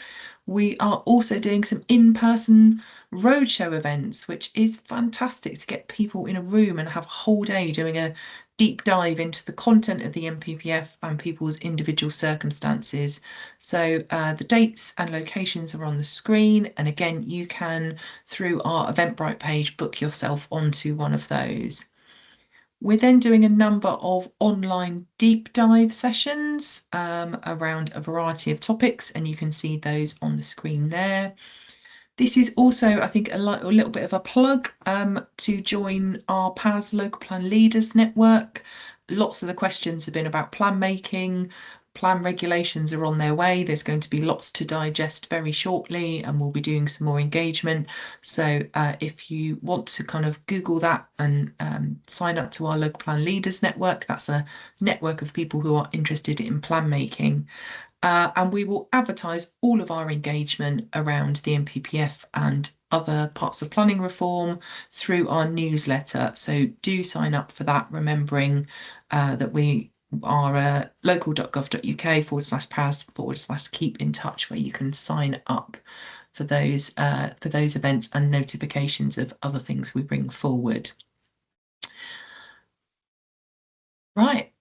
We are also doing some in-person roadshow events, which is fantastic to get people in a room and have a whole day doing a deep dive into the content of the NPPF and people's individual circumstances. So the dates and locations are on the screen. And again, you can, through our Eventbrite page, book yourself onto one of those. We're then doing a number of online deep dive sessions around a variety of topics, and you can see those on the screen there. This is also, I think, a little bit of a plug to join our PAS Local Plan Leaders Network. Lots of the questions have been about plan making. Plan regulations are on their way. There's going to be lots to digest very shortly, and we'll be doing some more engagement. So if you want to kind of Google that and sign up to our Local Plan Leaders Network, that's a network of people who are interested in plan making. And we will advertise all of our engagement around the NPPF and other parts of planning reform through our newsletter. So do sign up for that, remembering that we are local.gov.uk/PAS/keep in touch, where you can sign up for those events and notifications of other things we bring forward. Right.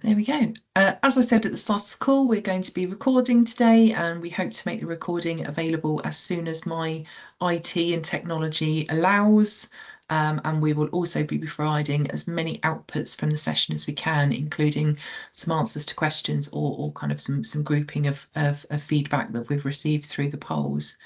There we go. As I said at the start of the call, we're going to be recording today, and we hope to make the recording available as soon as my IT and technology allows. and we will also be providing as many outputs from the session as we can, including some answers to questions or kind of some grouping of feedback that we've received through the polls.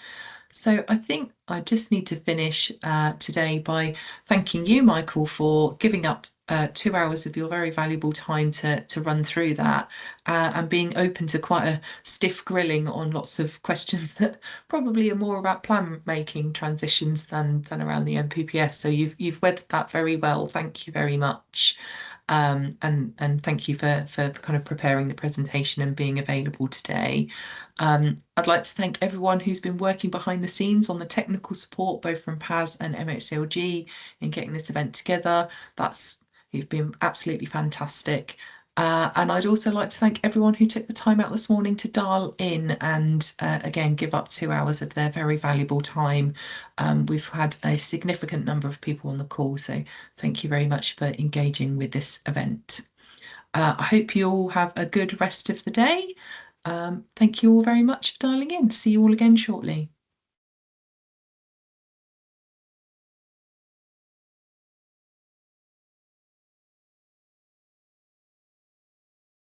So I think I just need to finish today by thanking you, Michael, for giving up 2 hours of your very valuable time to run through that and being open to quite a stiff grilling on lots of questions that probably are more about plan making transitions than around the NPPF. So you've weathered that very well. Thank you very much. And thank you for kind of preparing the presentation and being available today. I'd like to thank everyone who's been working behind the scenes on the technical support, both from PAS and MHCLG, in getting this event together. You've been absolutely fantastic. And I'd also like to thank everyone who took the time out this morning to dial in and again give up 2 hours of their very valuable time. We've had a significant number of people on the call, so thank you very much for engaging with this event. I hope you all have a good rest of the day. Thank you all very much for dialing in. See you all again shortly.